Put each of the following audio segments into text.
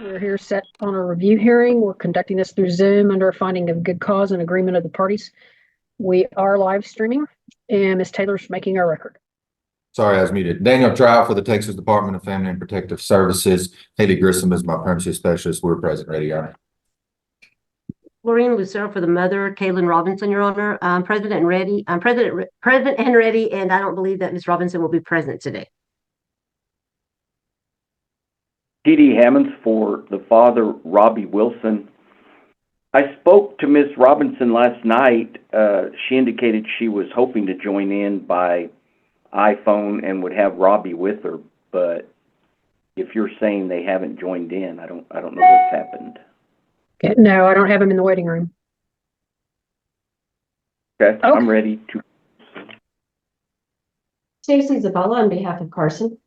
We're here set on a review hearing. We're conducting this through Zoom under a finding of good cause and agreement of the parties. We are live streaming, and Ms. Taylor's making our record. Sorry, I was muted. Daniel Trout for the Texas Department of Family and Protective Services. Haley Grissom is my primacy specialist. We're present, ready, Your Honor. Lorraine Lucero for the mother, Kaylin Robinson, Your Honor. I'm present and ready. I'm present and ready, and I don't believe that Ms. Robinson will be present today. Dee Hammonds for the father, Robbie Wilson. I spoke to Ms. Robinson last night. She indicated she was hoping to join in by iPhone and would have Robbie with her, but if you're saying they haven't joined in, I don't know what's happened. Okay, no, I don't have him in the waiting room. Okay, I'm ready to. Stacey Zabala on behalf of Carson.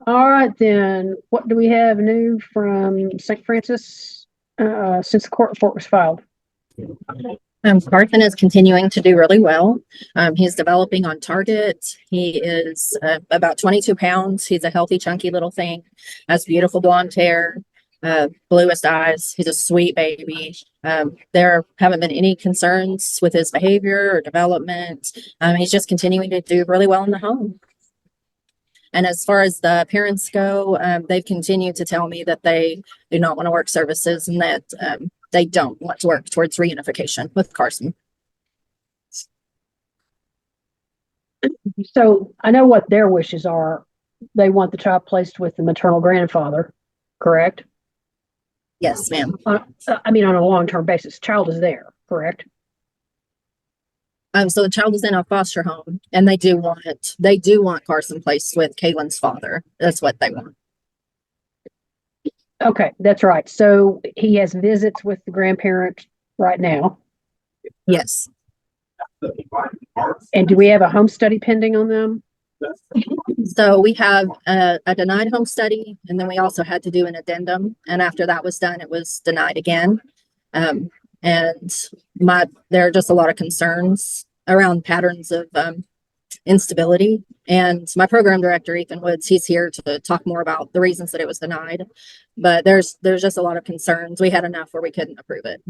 All right, then, what do we have new from St. Francis since the court report was filed? Carson is continuing to do really well. He's developing on target. He is about 22 pounds. He's a healthy, chunky little thing, has beautiful blonde hair, bluest eyes. He's a sweet baby. There haven't been any concerns with his behavior or development. He's just continuing to do really well in the home. And as far as the parents go, they've continued to tell me that they do not want to work services and that they don't want to work towards reunification with Carson. So I know what their wishes are. They want the child placed with the maternal grandfather, correct? Yes, ma'am. I mean, on a long-term basis, child is there, correct? So the child is in a foster home, and they do want Carson placed with Kaylin's father. That's what they want. Okay, that's right. So he has visits with the grandparent right now. Yes. And do we have a home study pending on them? So we have a denied home study, and then we also had to do an addendum. And after that was done, it was denied again. And there are just a lot of concerns around patterns of instability. And my program director, Ethan Woods, he's here to talk more about the reasons that it was denied. But there's just a lot of concerns. We had enough where we couldn't approve it.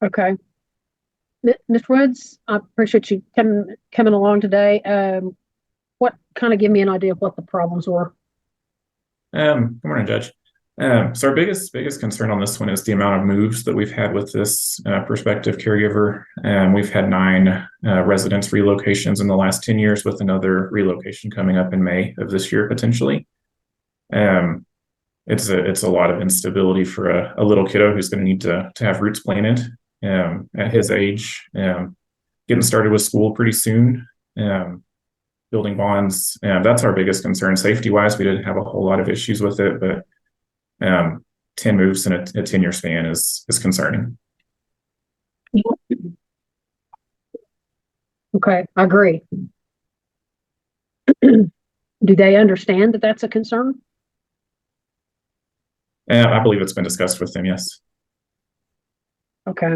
Okay. Ms. Woods, I appreciate you coming along today. What kind of give me an idea of what the problems were? Good morning, Judge. So our biggest concern on this one is the amount of moves that we've had with this prospective caregiver. We've had 9 residence relocations in the last 10 years, with another relocation coming up in May of this year potentially. It's a lot of instability for a little kiddo who's going to need to have roots planted at his age, getting started with school pretty soon, building bonds. That's our biggest concern. Safety wise, we didn't have a whole lot of issues with it, but 10 moves in a 10-year span is concerning. Okay, I agree. Do they understand that that's a concern? I believe it's been discussed with them, yes. Okay.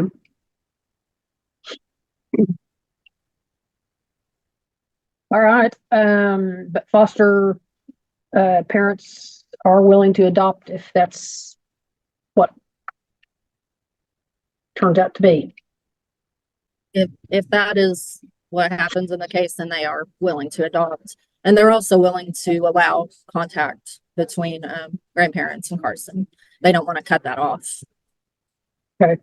All right. But foster parents are willing to adopt if that's what turns out to be. If that is what happens in the case, then they are willing to adopt. And they're also willing to allow contact between grandparents and Carson. They don't want to cut that off. Okay.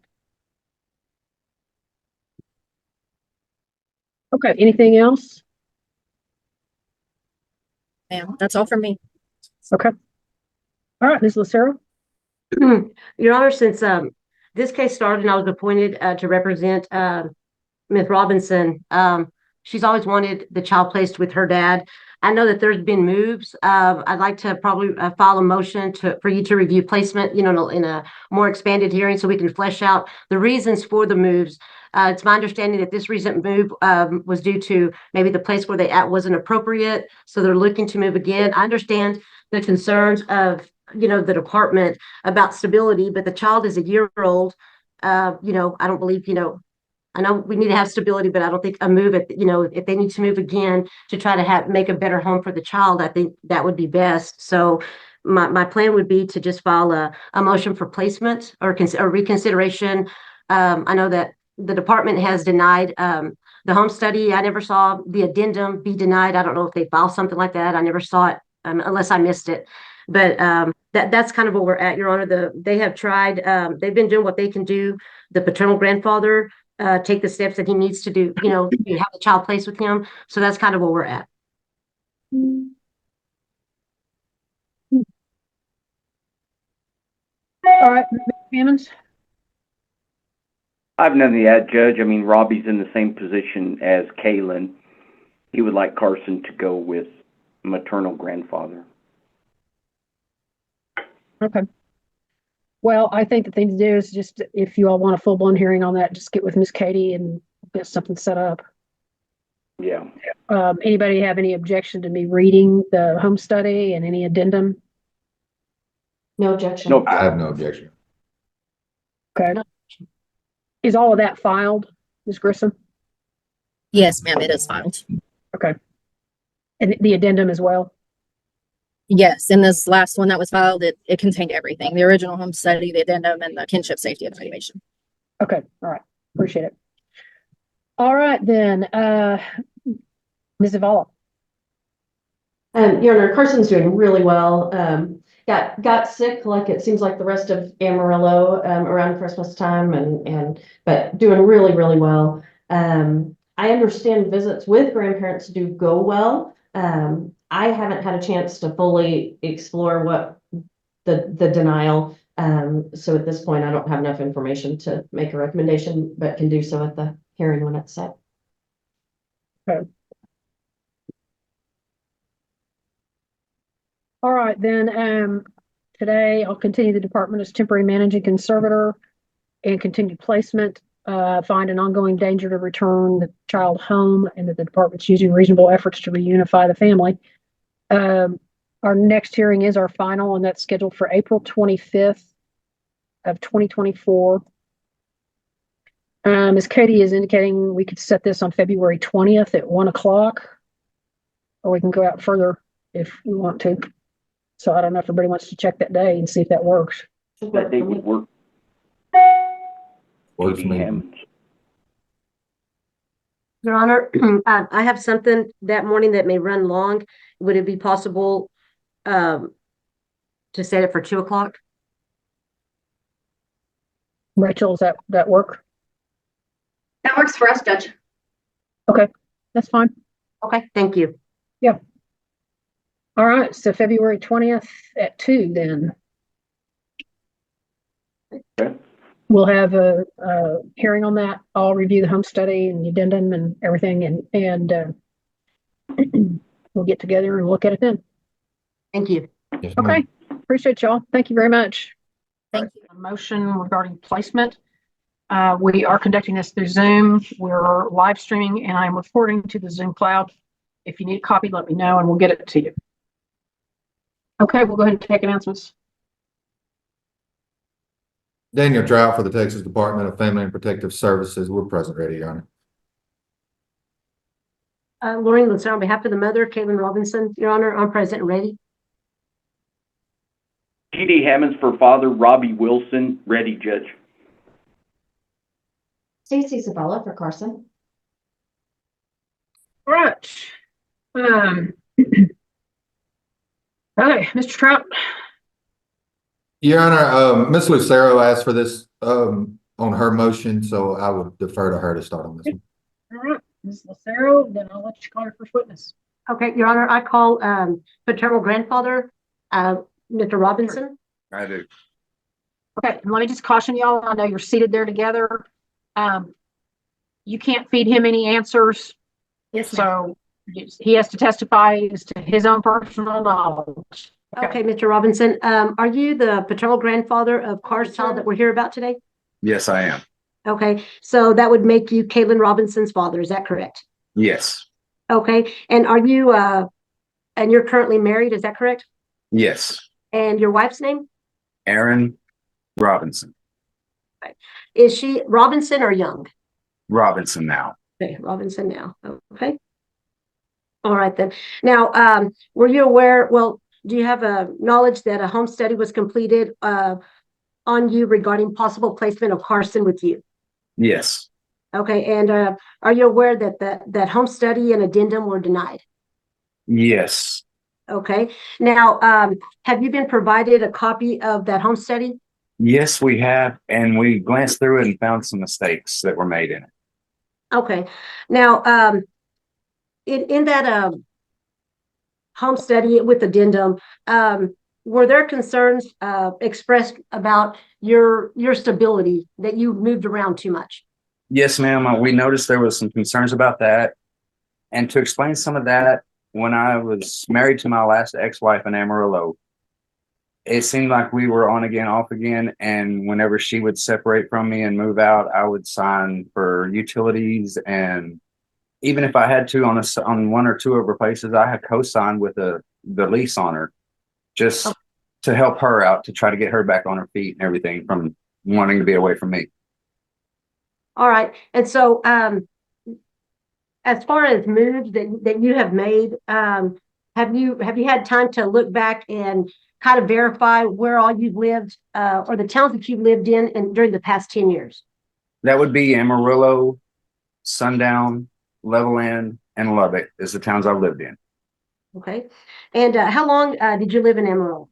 Okay, anything else? Yeah, that's all from me. Okay. All right, Ms. Lucero. Your Honor, since this case started and I was appointed to represent Ms. Robinson, she's always wanted the child placed with her dad. I know that there's been moves. I'd like to probably file a motion for you to review placement, in a more expanded hearing so we can flesh out the reasons for the moves. It's my understanding that this recent move was due to maybe the place where they at wasn't appropriate, so they're looking to move again. I understand the concerns of the department about stability, but the child is a year old. I don't believe I know we need to have stability, but I don't think a move if they need to move again to try to make a better home for the child, I think that would be best. So my plan would be to just file a motion for placement or reconsideration. I know that the department has denied the home study. I never saw the addendum be denied. I don't know if they filed something like that. I never saw it unless I missed it. But that's kind of where we're at, Your Honor. They have tried. They've been doing what they can do. The paternal grandfather take the steps that he needs to do. Have the child placed with him. So that's kind of where we're at. All right, Mr. Hammonds? I have nothing to add, Judge. I mean, Robbie's in the same position as Kaylin. He would like Carson to go with maternal grandfather. Okay. Well, I think the thing to do is just, if you all want a full-blown hearing on that, just get with Miss Katie and get something set up. Yeah. Anybody have any objection to me reading the home study and any addendum? No objection. No, I have no objection. Okay. Is all of that filed, Ms. Grissom? Yes, ma'am, it is filed. Okay. And the addendum as well? Yes, in this last one that was filed, it contained everything, the original home study, the addendum, and the kinship safety evaluation. Okay, all right, appreciate it. All right, then, Ms. Zavala. Your Honor, Carson's doing really well. Got sick, like it seems like the rest of Amarillo around Christmas time, but doing really, really well. I understand visits with grandparents do go well. I haven't had a chance to fully explore what the denial. So at this point, I don't have enough information to make a recommendation, but can do so at the hearing when it's set. Okay. All right, then, today I'll continue the department as temporary managing conservator and continue placement, find an ongoing danger to return the child home, and that the department's using reasonable efforts to reunify the family. Our next hearing is our final, and that's scheduled for April 25th of 2024. Ms. Katie is indicating we could set this on February 20th at 1 o'clock, or we can go out further if we want to. So I don't know if everybody wants to check that day and see if that works. that day would work. Works for me. Hammonds. Your Honor, I have something that morning that may run long. Would it be possible to set it for 2 o'clock? Rachel, does that work? That works for us, Judge. Okay, that's fine. Okay, thank you. All right, so February 20th at 2 then. Okay. We'll have a hearing on that. I'll review the home study and the addendum and everything, and we'll get together and look at it then. Thank you. Yes, ma'am. Okay, appreciate y'all. Thank you very much. Thank you. A motion regarding placement. We are conducting this through Zoom. We're live streaming, and I'm reporting to the Zoom cloud. If you need a copy, let me know and we'll get it to you. Okay, we'll go ahead and take announcements. Daniel Trout for the Texas Department of Family and Protective Services. We're present, ready, Your Honor. Lorraine Lucero, on behalf of the mother, Caitlin Robinson, Your Honor, I'm present and ready. G.D. Hammonds for father, Robbie Wilson, ready, Judge. Stacy Zabella for Carson. All right. Okay, Mr. Trout. Your Honor, Ms. Lucero asked for this on her motion, so I would defer to her to start on this one. All right, Ms. Lucero, then I'll let you call your first witness. Okay, Your Honor, I call paternal grandfather, Mr. Robinson. I do. Okay, and let me just caution y'all, I know you're seated there together. You can't feed him any answers, Yes, ma'am. so he has to testify as to his own personal knowledge. Okay, Mr. Robinson, are you the paternal grandfather of Carr's child that we're here about today? Yes, I am. Okay, so that would make you Caitlin Robinson's father, is that correct? Yes. Okay, and are you, and you're currently married, is that correct? Yes. And your wife's name? Aaron Robinson. Is she Robinson or Young? Robinson now. Okay, Robinson now. Okay. All right then. Now, were you aware, well, do you have a knowledge that a home study was completed on you regarding possible placement of Carson with you? Yes. Okay, and are you aware that that home study and addendum were denied? Yes. Okay. Now, have you been provided a copy of that home study? Yes, we have. And we glanced through it and found some mistakes that were made in it. Okay. Now, in that home study with addendum, were there concerns expressed about your stability, that you moved around too much? Yes, ma'am. We noticed there was some concerns about that. And to explain some of that, when I was married to my last ex-wife in Amarillo, it seemed like we were on again, off again. And whenever she would separate from me and move out, I would sign for utilities. And even if I had to on one or two of her places, I had co-signed with the lease on her, just to help her out, to try to get her back on her feet and everything from wanting to be away from me. All right. And so, as far as moves that you have made, have you had time to look back and kind of verify where all you've lived, or the towns that you've lived in and during the past 10 years? That would be Amarillo, Sundown, Levelland, and Lubbock is the towns I've lived in. Okay. And how long did you live in Amarillo?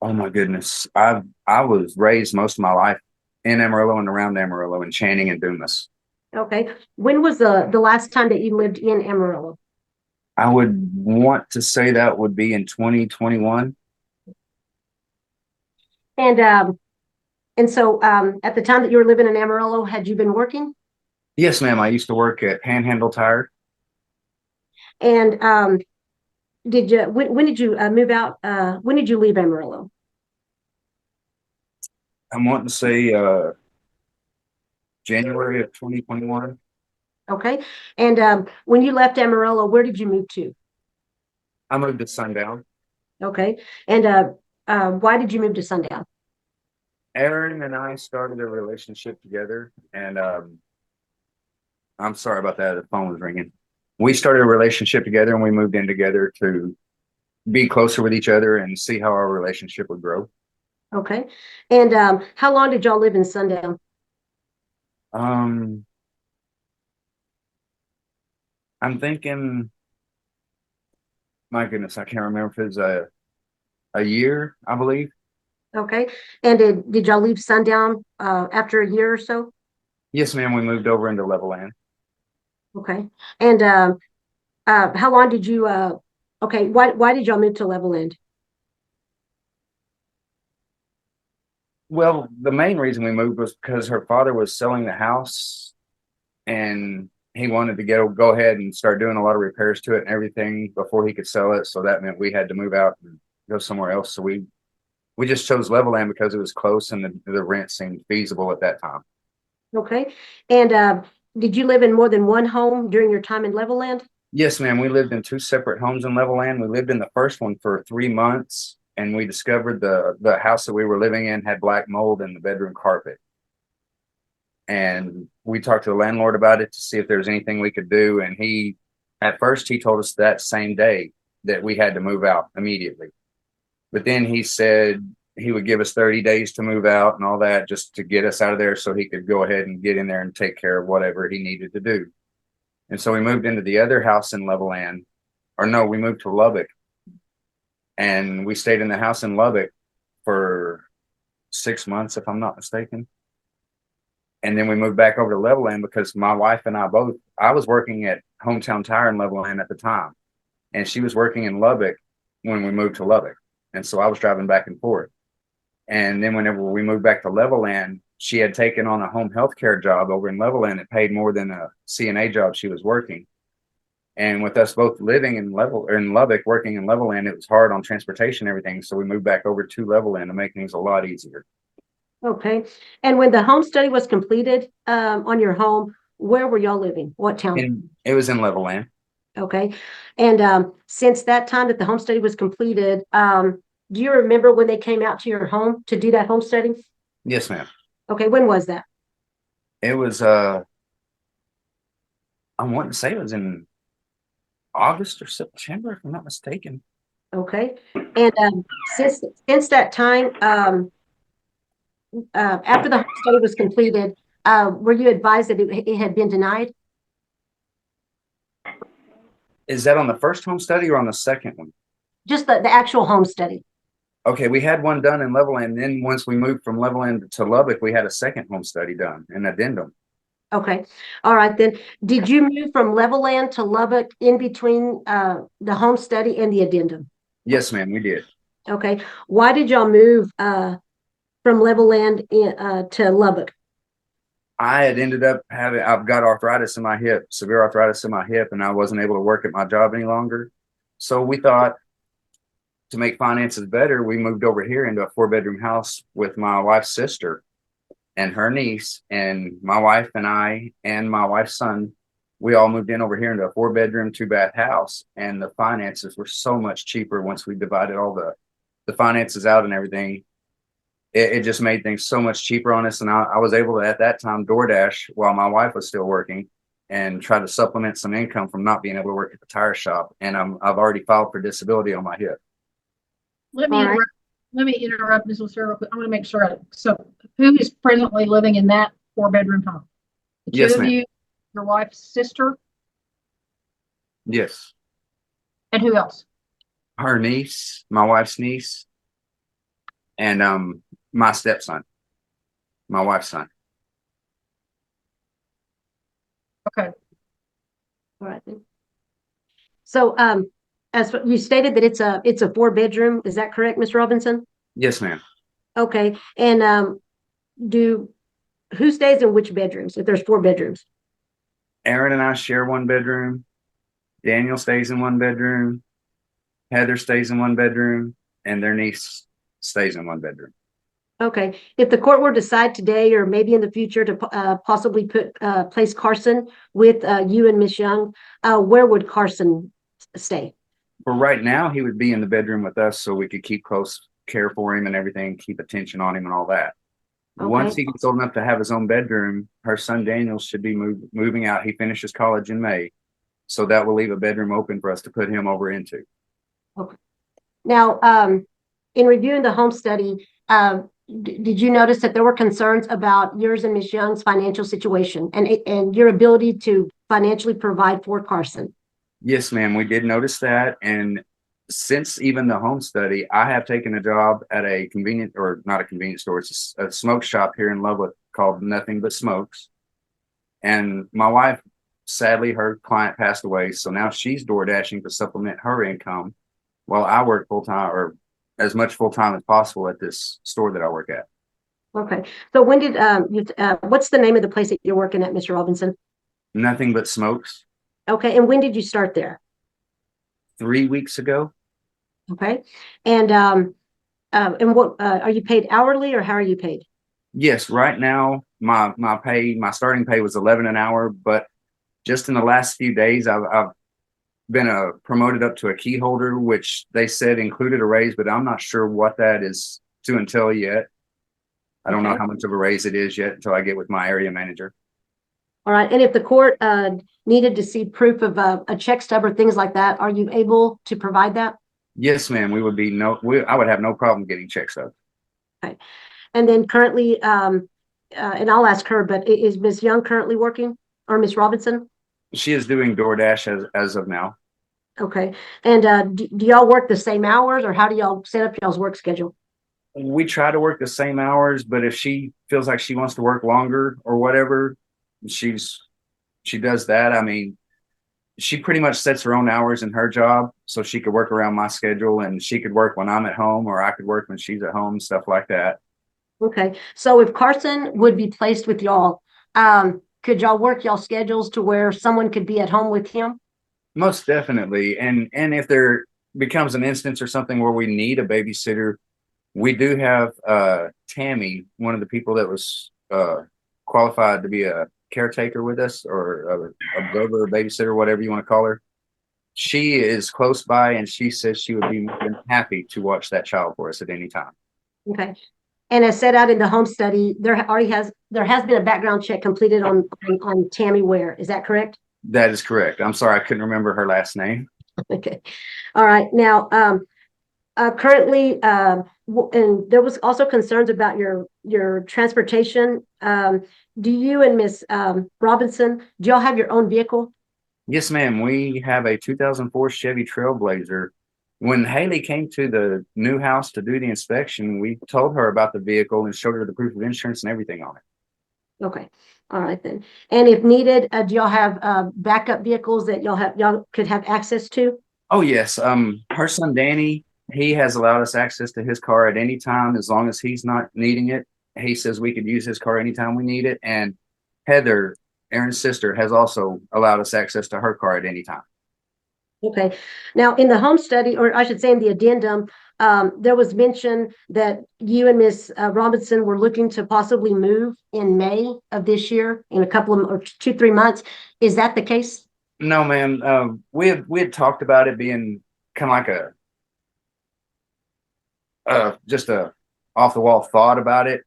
Oh my goodness. I was raised most of my life in Amarillo and around Amarillo, in Channing and Dumas. Okay. When was the last time that you lived in Amarillo? I would want to say that would be in 2021. And so at the time that you were living in Amarillo, had you been working? Yes, ma'am. I used to work at Panhandle Tire. And when did you move out? When did you leave Amarillo? I'm wanting to say January of 2021. Okay. And when you left Amarillo, where did you move to? I moved to Sundown. Okay. And why did you move to Sundown? Aaron and I started a relationship together, and I'm sorry about that. The phone was ringing. We started a relationship together, and we moved in together to be closer with each other and see how our relationship would grow. Okay. And how long did y'all live in Sundown? I'm thinking, my goodness, I can't remember if it was a year, I believe. Okay. And did y'all leave Sundown after a year or so? Yes, ma'am. We moved over into Levelland. Okay. And how long did you okay, why did y'all move to Levelland? Well, the main reason we moved was because her father was selling the house, and he wanted to go ahead and start doing a lot of repairs to it and everything before he could sell it. So that meant we had to move out and go somewhere else. So we just chose Levelland because it was close and the rent seemed feasible at that time. Okay. And did you live in more than one home during your time in Levelland? Yes, ma'am. We lived in two separate homes in Levelland. We lived in the first one for 3 months, and we discovered the house that we were living in had black mold in the bedroom carpet. And we talked to the landlord about it to see if there was anything we could do. And at first he told us that same day that we had to move out immediately. But then he said he would give us 30 days to move out and all that, just to get us out of there so he could go ahead and get in there and take care of whatever he needed to do. And so we moved into the other house in Levelland, or no, we moved to Lubbock, and we stayed in the house in Lubbock for 6 months, if I'm not mistaken. And then we moved back over to Levelland because my wife and I was working at Hometown Tire in Levelland at the time, and she was working in Lubbock when we moved to Lubbock. And so I was driving back and forth. And then whenever we moved back to Levelland, she had taken on a home health care job over in Levelland. It paid more than a CNA job she was working. And with us both living in Lubbock, working in Levelland, it was hard on transportation and everything. So we moved back over to Levelland to make things a lot easier. Okay. And when the home study was completed on your home, where were y'all living? What town? It was in Levelland. Okay. And since that time that the home study was completed, do you remember when they came out to your home to do that home study? Yes, ma'am. Okay. When was that? It was I want to say it was in August or September, if I'm not mistaken. Okay. And since that time, after the home study was completed, were you advised that it had been denied? Is that on the first home study or on the second one? Just the actual home study. Okay, we had one done in Levelland. Then once we moved from Levelland to Lubbock, we had a second home study done, an addendum. Okay. All right, then. Did you move from Levelland to Lubbock in between the home study and the addendum? Yes, ma'am, we did. Okay. Why did y'all move from Levelland to Lubbock? I had ended up I've got arthritis in my hip, severe arthritis in my hip, and I wasn't able to work at my job any longer. So we thought, to make finances better, we moved over here into a 4-bedroom house with my wife's sister and her niece, and my wife and I and my wife's son. We all moved in over here into a 4-bedroom, 2-bath house, and the finances were so much cheaper once we divided all the finances out and everything. It just made things so much cheaper on us. And I was able to, at that time, DoorDash while my wife was still working and try to supplement some income from not being able to work at the tire shop. And I've already filed for disability on my hip. Let me All right. interrupt, let me interrupt, Ms. Lucero, real quick. I want to make sure. So who is presently living in that 4-bedroom home? The two Yes, of ma'am. you, your wife's sister, Yes. and who else? Her niece, my wife's niece, and my stepson, my wife's son. Okay. All right. Then. So, as you stated that it's a 4-bedroom, is that correct, Ms. Robinson? Yes, ma'am. Okay. And who stays in which bedrooms if there's 4 bedrooms? Aaron and I share 1 bedroom. Daniel stays in 1 bedroom. Heather stays in 1 bedroom, and their niece stays in 1 bedroom. Okay. If the court were to decide today or maybe in the future to possibly place Carson with you and Miss Young, where would Carson stay? For right now, he would be in the bedroom with us so we could keep close care for him and everything, keep attention on him and all that. Okay. Once he gets old enough to have his own bedroom, her son Daniel should be moving out. He finishes college in May. So that will leave a bedroom open for us to put him over into. Okay. Now, in reviewing the home study, did you notice that there were concerns about yours and Ms. Young's financial situation and your ability to financially provide for Carson? Yes, ma'am. We did notice that. And since even the home study, I have taken a job at a convenient, or not a convenience store, it's a smoke shop here in Lubbock called Nothing But Smokes. And my wife, sadly, her client passed away. So now she's door dashing to supplement her income while I work full time, or as much full time as possible at this store that I work at. Okay. So when did what's the name of the place that you're working at, Mr. Robinson? Nothing But Smokes. Okay. And when did you start there? 3 weeks ago. Okay. And what are you paid hourly or how are you paid? Yes, right now my starting pay was 11 an hour, but just in the last few days I've been promoted up to a key holder, which they said included a raise, but I'm not sure what that is to until yet. I don't know how much of a raise it is yet until I get with my area manager. All right. And if the court needed to see proof of a check stub or things like that, are you able to provide that? Yes, ma'am. I would have no problem getting check stubs. Okay. And then currently, and I'll ask her, but is Ms. Young currently working, or Ms. Robinson? She is doing DoorDash as of now. Okay. And do y'all work the same hours, or how do y'all set up y'all's work schedule? We try to work the same hours, but if she feels like she wants to work longer or whatever, she does that. I mean, she pretty much sets her own hours in her job so she could work around my schedule, and she could work when I'm at home, or I could work when she's at home, stuff like that. Okay. So if Carson would be placed with y'all, could y'all work y'all schedules to where someone could be at home with him? Most definitely. And if there becomes an instance or something where we need a babysitter, we do have Tammy, one of the people that was qualified to be a caretaker with us, or observer, or babysitter, whatever you want to call her. She is close by, and she says she would be more than happy to watch that child for us at any time. Okay. And as set out in the home study, there has been a background check completed on Tammy Ware. Is that correct? That is correct. I'm sorry, I couldn't remember her last name. Okay. All right. Now, currently, and there was also concerns about your transportation. Do you and Miss Robinson, do y'all have your own vehicle? Yes, ma'am. We have a 2004 Chevy Trailblazer. When Haley came to the new house to do the inspection, we told her about the vehicle and showed her the proof of insurance and everything on it. Okay. All right then. And if needed, do y'all have backup vehicles that y'all could have access to? Oh, yes. Her son Danny, he has allowed us access to his car at any time as long as he's not needing it. He says we could use his car anytime we need it. And Heather, Aaron's sister, has also allowed us access to her car at any time. Okay. Now, in the home study, or I should say in the addendum, there was mention that you and Miss Robinson were looking to possibly move in May of this year, in a couple of, or 2-3 months. Is that the case? No, ma'am. We had talked about it being kind of like just a off the wall thought about it.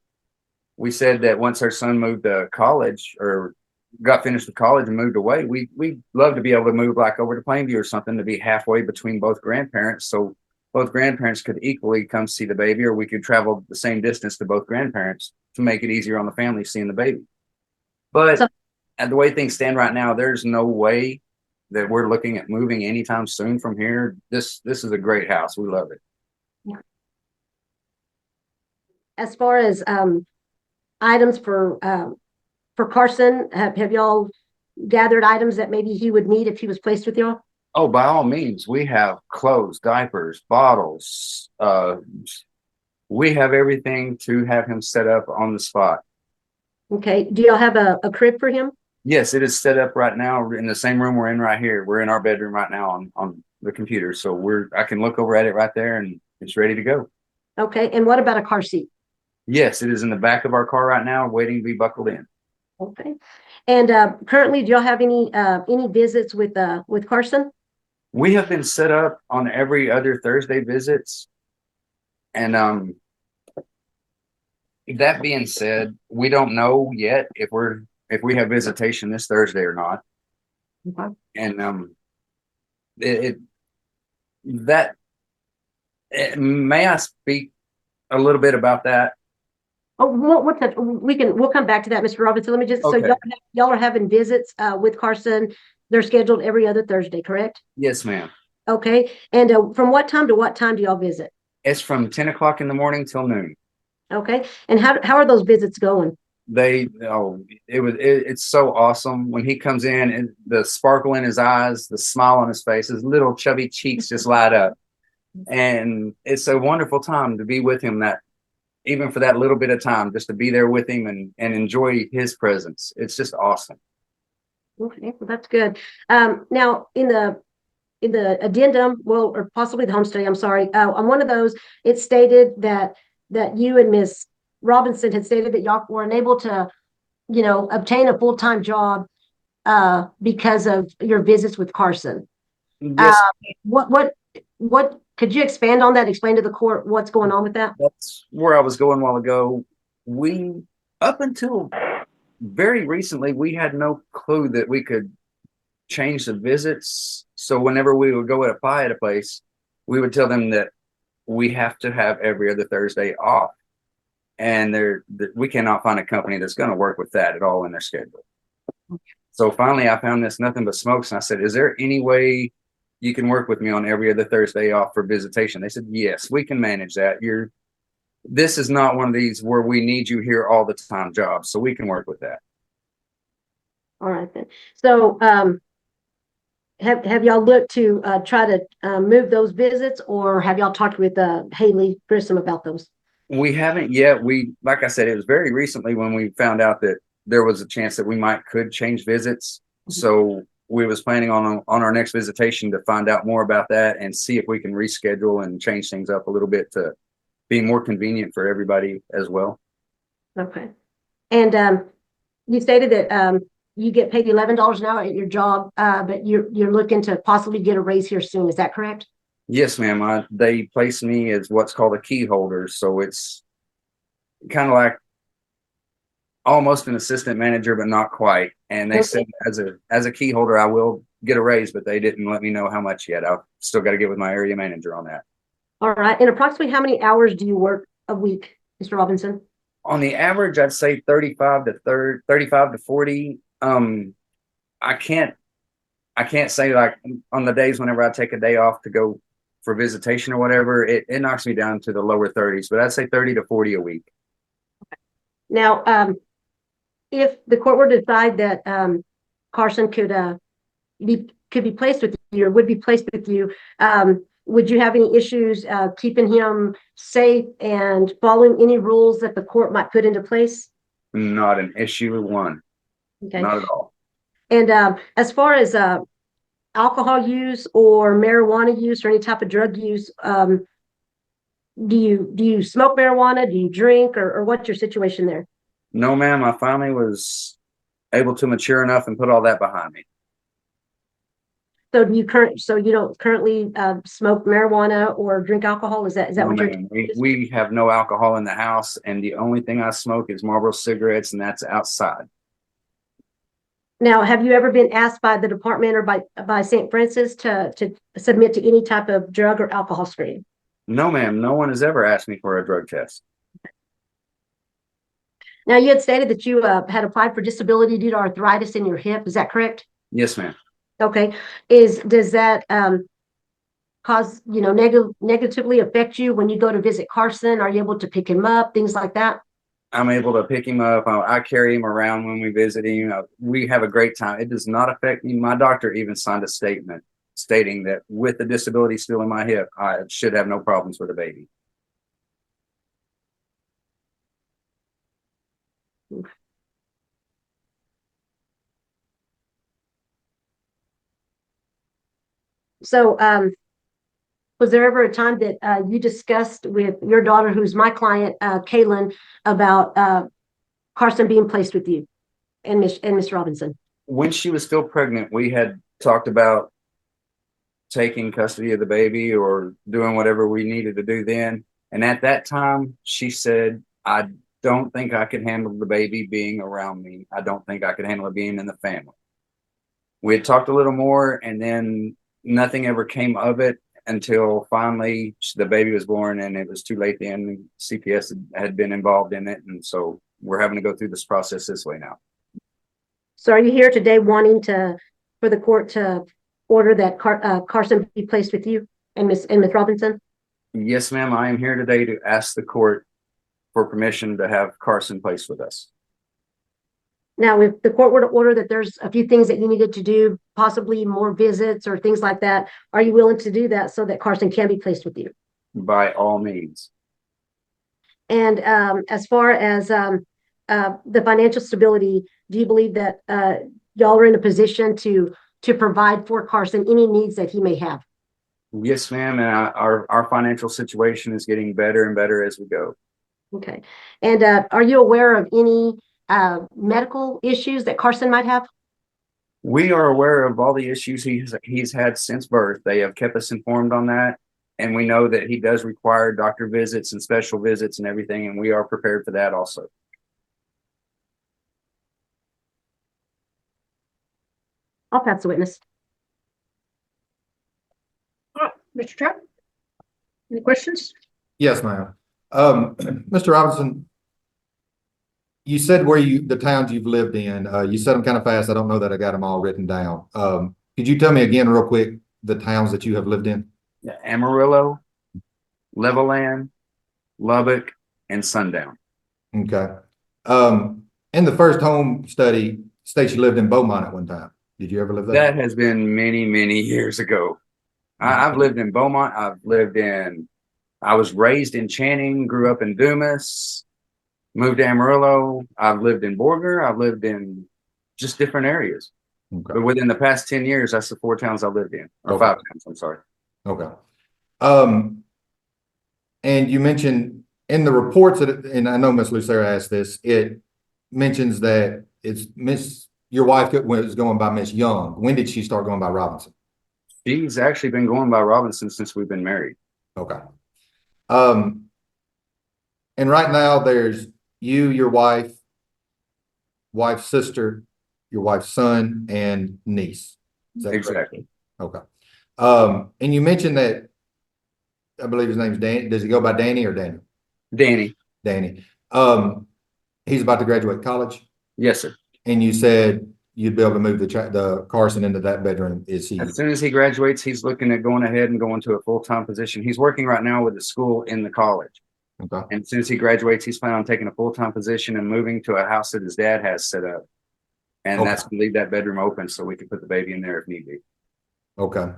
We said that once her son moved to college or got finished with college and moved away, we'd love to be able to move like over to Plainview or something, to be halfway between both grandparents, so both grandparents could equally come see the baby, or we could travel the same distance to both grandparents to make it easier on the family seeing the baby. But the way things stand right now, there's no way that we're looking at moving anytime soon from here. This is a great house. We love it. As far as items for Carson, have y'all gathered items that maybe he would need if he was placed with y'all? Oh, by all means, we have clothes, diapers, bottles. We have everything to have him set up on the spot. Okay. Do y'all have a crib for him? Yes, it is set up right now in the same room we're in right here. We're in our bedroom right now on the computer. So I can look over at it right there and it's ready to go. Okay. And what about a car seat? Yes, it is in the back of our car right now, waiting to be buckled in. Okay. And currently, do y'all have any visits with Carson? We have been set up on every other Thursday visits. And that being said, we don't know yet if we have visitation this Thursday or not. Okay. And may I speak a little bit about that? Oh, what's that? We'll come back to that, Mr. Robinson. Let me just, Okay. So y'all are having visits with Carson. They're scheduled every other Thursday, correct? Yes, ma'am. Okay. And from what time to what time do y'all visit? It's from 10 o'clock in the morning till noon. Okay. And how are those visits going? It's so awesome when he comes in, and the sparkle in his eyes, the smile on his face, his little chubby cheeks just light up. And it's a wonderful time to be with him, that even for that little bit of time, just to be there with him and enjoy his presence. It's just awesome. Okay, well, that's good. Now in the addendum, well, or possibly the home study, I'm sorry, on one of those, it stated that you and Miss Robinson had stated that y'all were unable to, obtain a full-time job because of your visits with Carson. Yes. What could you expand on that? Explain to the court what's going on with that? That's where I was going a while ago. Up until very recently, we had no clue that we could change the visits. So whenever we would go and apply at a place, we would tell them that we have to have every other Thursday off. And we cannot find a company that's going to work with that at all in their schedule. So finally, I found this Nothing But Smokes, and I said, is there any way you can work with me on every other Thursday off for visitation? They said, yes, we can manage that. This is not one of these where we need you here all the time jobs, so we can work with that. All right then. So have y'all looked to try to move those visits, or have y'all talked with Haley Grissom about those? We haven't yet. Like I said, it was very recently when we found out that there was a chance that we could change visits. So we was planning on our next visitation to find out more about that and see if we can reschedule and change things up a little bit to be more convenient for everybody as well. Okay. And you stated that you get paid $11 an hour at your job, but you're looking to possibly get a raise here soon. Is that correct? Yes, ma'am. They placed me as what's called a key holder. So it's kind of like almost an assistant manager, but not quite. And they said as a key holder, I will get a raise, but they didn't let me know how much yet. I've still got to get with my area manager on that. All right. And approximately how many hours do you work a week, Mr. Robinson? On the average, I'd say 35 to 40. I can't say like on the days whenever I take a day off to go for visitation or whatever, it knocks me down to the lower 30s, but I'd say 30 to 40 a week. Now, if the court were to decide that Carson could be placed with you or would be placed with you, would you have any issues keeping him safe and following any rules that the court might put into place? Not an issue with one. Okay. Not at all. And as far as alcohol use or marijuana use or any type of drug use, do you smoke marijuana? Do you drink, or what's your situation there? No, ma'am. I finally was able to mature enough and put all that behind me. So you don't currently smoke marijuana or drink alcohol? Is that No, what you're? ma'am. We have no alcohol in the house, and the only thing I smoke is Marlboro cigarettes, and that's outside. Now, have you ever been asked by the department or by St. Francis to submit to any type of drug or alcohol screening? No, ma'am. No one has ever asked me for a drug test. Now, you had stated that you had applied for disability due to arthritis in your hip. Is that correct? Yes, ma'am. Okay. Does that cause, negatively affect you when you go to visit Carson? Are you able to pick him up, things like that? I'm able to pick him up. I carry him around when we visit him. We have a great time. It does not affect me. My doctor even signed a statement stating that with the disability still in my hip, I should have no problems with a baby. So, was there ever a time that you discussed with your daughter, who's my client, Kaylin, about Carson being placed with you and Miss Robinson? When she was still pregnant, we had talked about taking custody of the baby or doing whatever we needed to do then. And at that time, she said, I don't think I could handle the baby being around me. I don't think I could handle it being in the family. We had talked a little more, and then nothing ever came of it until finally the baby was born, and it was too late then. CPS had been involved in it, and so we're having to go through this process this way now. So are you here today wanting for the court to order that Carson be placed with you and Miss Robinson? Yes, ma'am. I am here today to ask the court for permission to have Carson placed with us. Now, if the court were to order that there's a few things that you needed to do, possibly more visits or things like that, are you willing to do that so that Carson can be placed with you? By all means. And as far as the financial stability, do you believe that y'all are in a position to provide for Carson any needs that he may have? Yes, ma'am. And our financial situation is getting better and better as we go. Okay. And are you aware of any medical issues that Carson might have? We are aware of all the issues he's had since birth. They have kept us informed on that. And we know that he does require doctor visits and special visits and everything. And we are prepared for that also. I'll pass the witness. All right, Mr. Trout, any questions? Yes, ma'am. Mr. Robinson, you said the towns you've lived in, you said them kind of fast. I don't know that I got them all written down. Could you tell me again real quick the towns that you have lived in? Yeah, Amarillo, Levelland, Lubbock, and Sundown. Okay. In the first home study, states you lived in Beaumont at one time. Did you ever live there? That has been many, many years ago. I've lived in Beaumont. I was raised in Channing, grew up in Dumas, moved to Amarillo. I've lived in Borger. I've lived in just different areas. Okay. But within the past 10 years, that's the 4 towns I've lived in, or 5 towns, I'm sorry. Okay. And you mentioned in the reports and I know Miss Lucera asked this, it mentions that your wife was going by Miss Young. When did she start going by Robinson? She's actually been going by Robinson since we've been married. Okay. And right now there's you, your wife's sister, your wife's son and niece. Is that correct? Exactly. Okay. And you mentioned that, I believe his name's Dan. Does he go by Danny or Daniel? Danny. Danny. He's about to graduate college, Yes, sir. and you said you'd be able to move the Carson into that bedroom. Is he? As soon as he graduates, he's looking at going ahead and going to a full-time position. He's working right now with the school in the college. Okay. And as soon as he graduates, he's planning on taking a full-time position and moving to a house that his dad has set up. And Okay. that's to leave that bedroom open so we can put the baby in there if need be. Okay.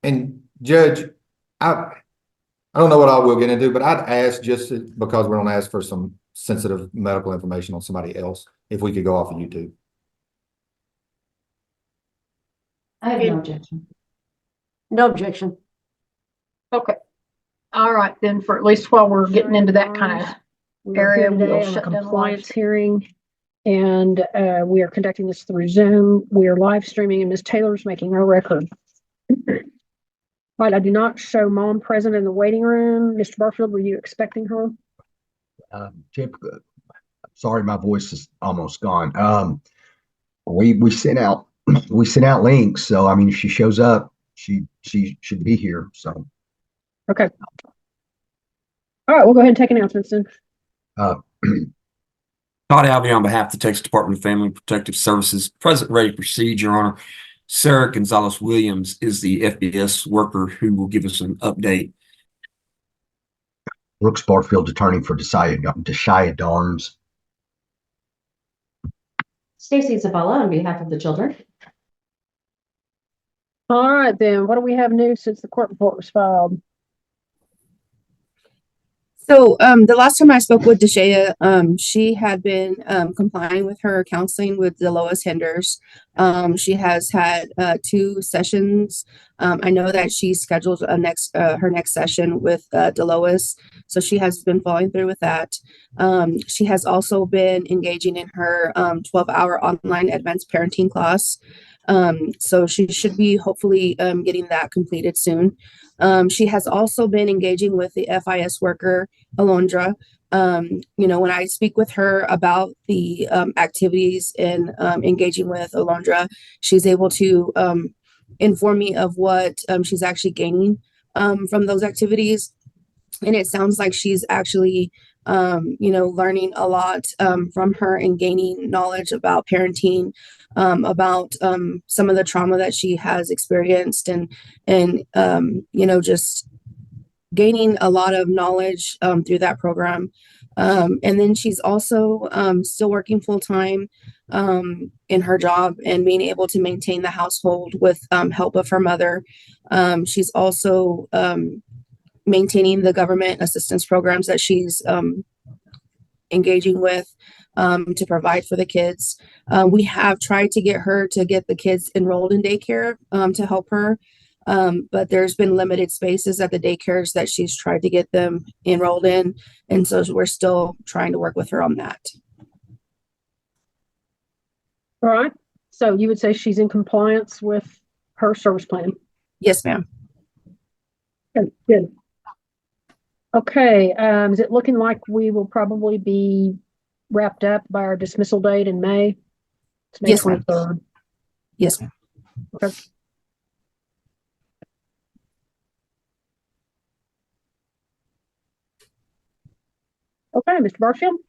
And Judge, I don't know what I will get into, but I'd ask, just because we're going to ask for some sensitive medical information on somebody else, if we could go off of YouTube. I have no objection. No objection. Okay. All right, then for at least while we're getting into that kind of area, we'll shut down the compliance hearing. And we are conducting this through Zoom. We are live streaming and Ms. Taylor's making our record. Right, I do not show mom present in the waiting room. Mr. Barfield, were you expecting her? Sorry, my voice is almost gone. We sent out links, so I mean, if she shows up, she should be here. So Okay. All right, we'll go ahead and take announcements then. Todd Alvey on behalf of the Texas Department of Family and Protective Services, present ready to proceed, Your Honor. Sarah Gonzalez Williams is the FBS worker who will give us an update. Brooks Barfield, attorney for Deshia Darnes. Stacy Zavala on behalf of the children. All right, then, what do we have new since the court report was filed? So the last time I spoke with Deshia, she had been complying with her counseling with Delois Henders. She has had 2 sessions. I know that she scheduled her next session with Delois, so she has been following through with that. She has also been engaging in her 12-hour online advanced parenting class. So she should be hopefully getting that completed soon. She has also been engaging with the FIS worker, Alondra. When I speak with her about the activities and engaging with Alondra, she's able to inform me of what she's actually gaining from those activities. And it sounds like she's actually learning a lot from her and gaining knowledge about parenting, about some of the trauma that she has experienced, and just gaining a lot of knowledge through that program. And then she's also still working full time in her job and being able to maintain the household with help of her mother. She's also maintaining the government assistance programs that she's engaging with to provide for the kids. We have tried to get her to get the kids enrolled in daycare to help her, but there's been limited spaces at the daycares that she's tried to get them enrolled in, and so we're still trying to work with her on that. All right, so you would say she's in compliance with her service plan? Yes, ma'am. Good. Okay, is it looking like we will probably be wrapped up by our dismissal date in May? It's May Yes, ma'am. 23rd. Yes, ma'am. Okay. Okay, Mr. Barfield?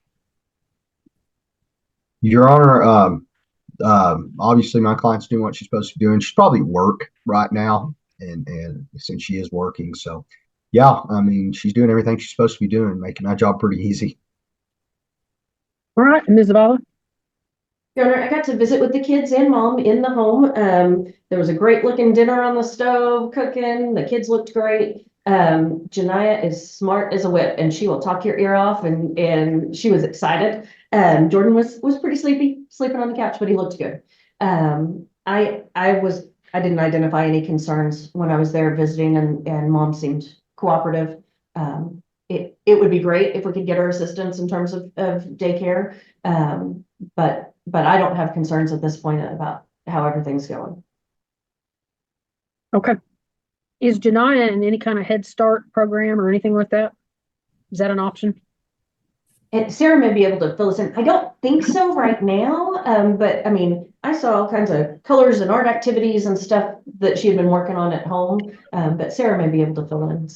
Your Honor, obviously my client's doing what she's supposed to be doing. She's probably at work right now, and since she is working, so yeah, I mean, she's doing everything she's supposed to be doing, making my job pretty easy. All right, Ms. Zavala? Your Honor, I got to visit with the kids and mom in the home. There was a great looking dinner on the stove cooking. The kids looked great. Janiyah is smart as a whip and she will talk your ear off, and she was excited. Jordan was pretty sleeping on the couch, but he looked good. I didn't identify any concerns when I was there visiting, and mom seemed cooperative. It would be great if we could get her assistance in terms of daycare. But I don't have concerns at this point about how everything's going. Okay. Is Janiyah in any kind of Head Start program or anything like that? Is that an option? And Sarah may be able to fill us in. I don't think so right now, but I mean, I saw all kinds of colors and art activities and stuff that she had been working on at home. But Sarah may be able to fill in.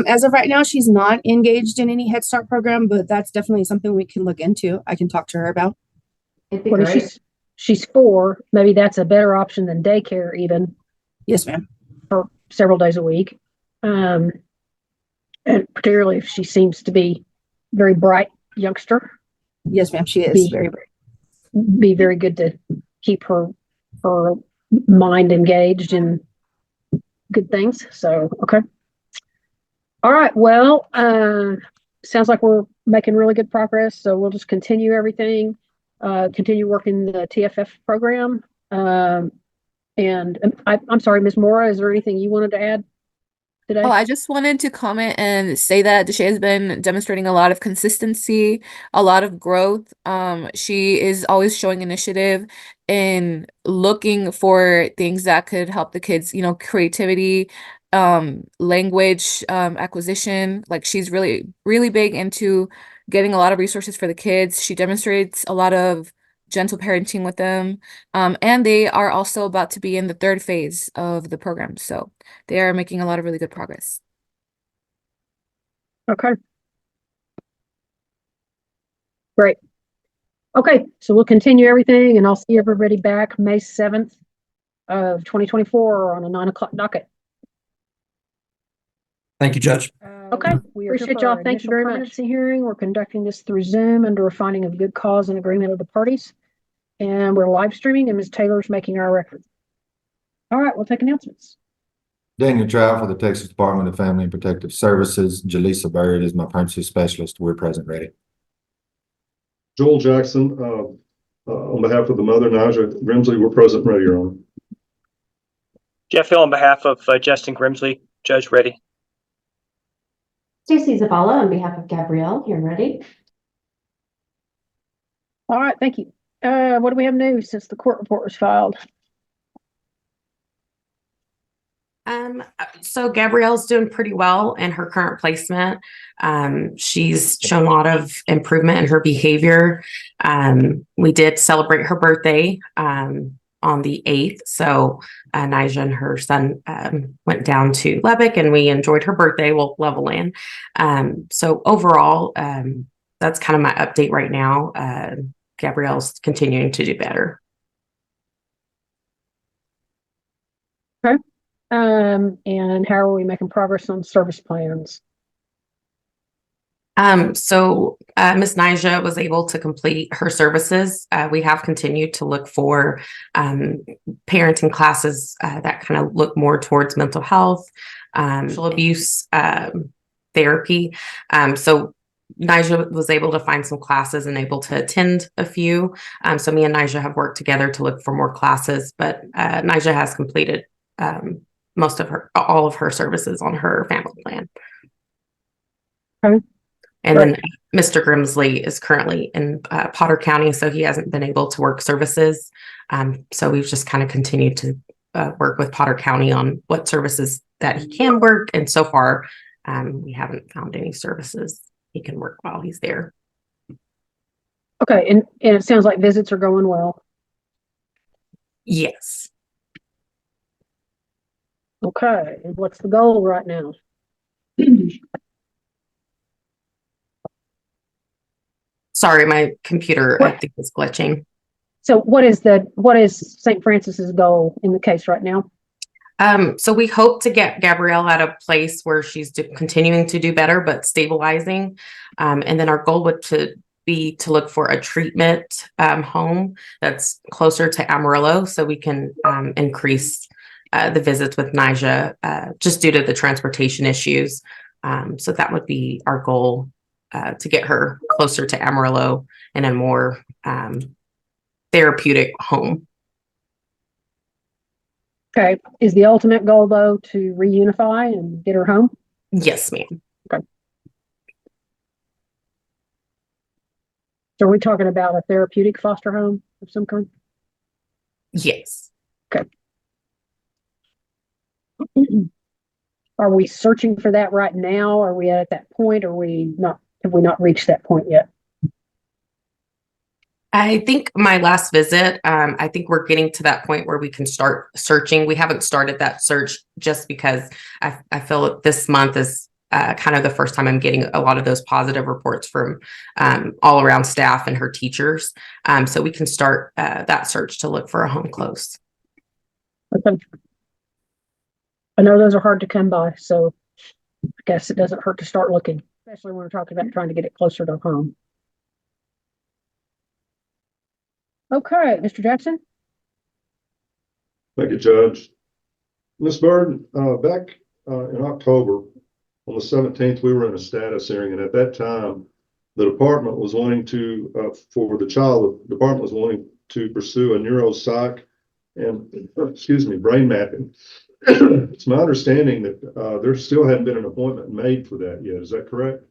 As of right now, she's not engaged in any Head Start program, but that's definitely something we can look into. I can talk to her about. It'd be Well, if great. she's 4, maybe that's a better option than daycare even Yes, ma'am. several days a week. And particularly if she seems to be very bright youngster, Yes, ma'am. She is Be- very bright. be very good to keep her mind engaged in good things. So, okay. All right. Well, sounds like we're making really good progress. So we'll just continue everything, continue working the TFF program. And I'm sorry, Ms. Mora, is there anything you wanted to add today? Oh, I just wanted to comment and say that Deshay has been demonstrating a lot of consistency, a lot of growth. She is always showing initiative in looking for things that could help the kids, creativity, language, acquisition. Like she's really, really big into getting a lot of resources for the kids. She demonstrates a lot of gentle parenting with them. And they are also about to be in the 3rd phase of the program. So they are making a lot of really good progress. Okay. Great. Okay, so we'll continue everything and I'll see everybody back May 7th of 2024 on a 9:00 docket. Thank you, Judge. Okay, we appreciate y'all. Thank you very much. Hearing, we're conducting this through Zoom under a finding of good cause and agreement of the parties. And we're live streaming and Ms. Taylor's making our record. All right, we'll take announcements. Daniel Trout for the Texas Department of Family and Protective Services. Jaleesa Bird is my pregnancy specialist. We're present ready. Joel Jackson, on behalf of the mother, Naja Grimsley, we're present ready, Your Honor. Jeff Hill on behalf of Justin Grimsley, Judge ready. Stacy Zavala on behalf of Gabrielle, here ready. All right, thank you. What do we have new since the court report was filed? So Gabrielle's doing pretty well in her current placement. She's shown a lot of improvement in her behavior. We did celebrate her birthday on the 8th. So Naja and her son went down to Lubbock and we enjoyed her birthday. We'll level in. So overall, that's kind of my update right now. Gabrielle's continuing to do better. Okay. And how are we making progress on service plans? So Miss Naja was able to complete her services. We have continued to look for parenting classes that kind of look more towards mental health, sexual abuse therapy. So Naja was able to find some classes and able to attend a few. So me and Naja have worked together to look for more classes, but Naja has completed all of her services on her family plan. Okay. And then Mr. Grimsley is currently in Potter County, so he hasn't been able to work services. So we've just kind of continued to work with Potter County on what services that he can work. And so far, we haven't found any services he can work while he's there. Okay, and it sounds like visits are going well. Yes. Okay, and what's the goal right now? Sorry, my computer, I think, is glitching. So what is St. Francis's goal in the case right now? So we hope to get Gabrielle at a place where she's continuing to do better, but stabilizing. And then our goal would be to look for a treatment home that's closer to Amarillo, so we can increase the visits with Naja just due to the transportation issues. So that would be our goal, to get her closer to Amarillo and a more therapeutic home. Okay. Is the ultimate goal though to reunify and get her home? Yes, ma'am. Okay. So are we talking about a therapeutic foster home of some kind? Yes. Okay. Are we searching for that right now? Are we at that point? Are we not have we not reached that point yet? I think my last visit, I think we're getting to that point where we can start searching. We haven't started that search just because I feel that this month is kind of the first time I'm getting a lot of those positive reports from all around staff and her teachers. So we can start that search to look for a home close. Okay. I know those are hard to come by, so I guess it doesn't hurt to start looking, especially when we're talking about trying to get it closer to home. Okay, Mr. Jackson. Thank you, Judge. Ms. Bird, back in October, on the 17th, we were in a status hearing, and at that time, the department was wanting to, for the child, the department was wanting to pursue a neuropsych and, brain mapping. It's my understanding that there still hadn't been an appointment made for that yet. Is that correct?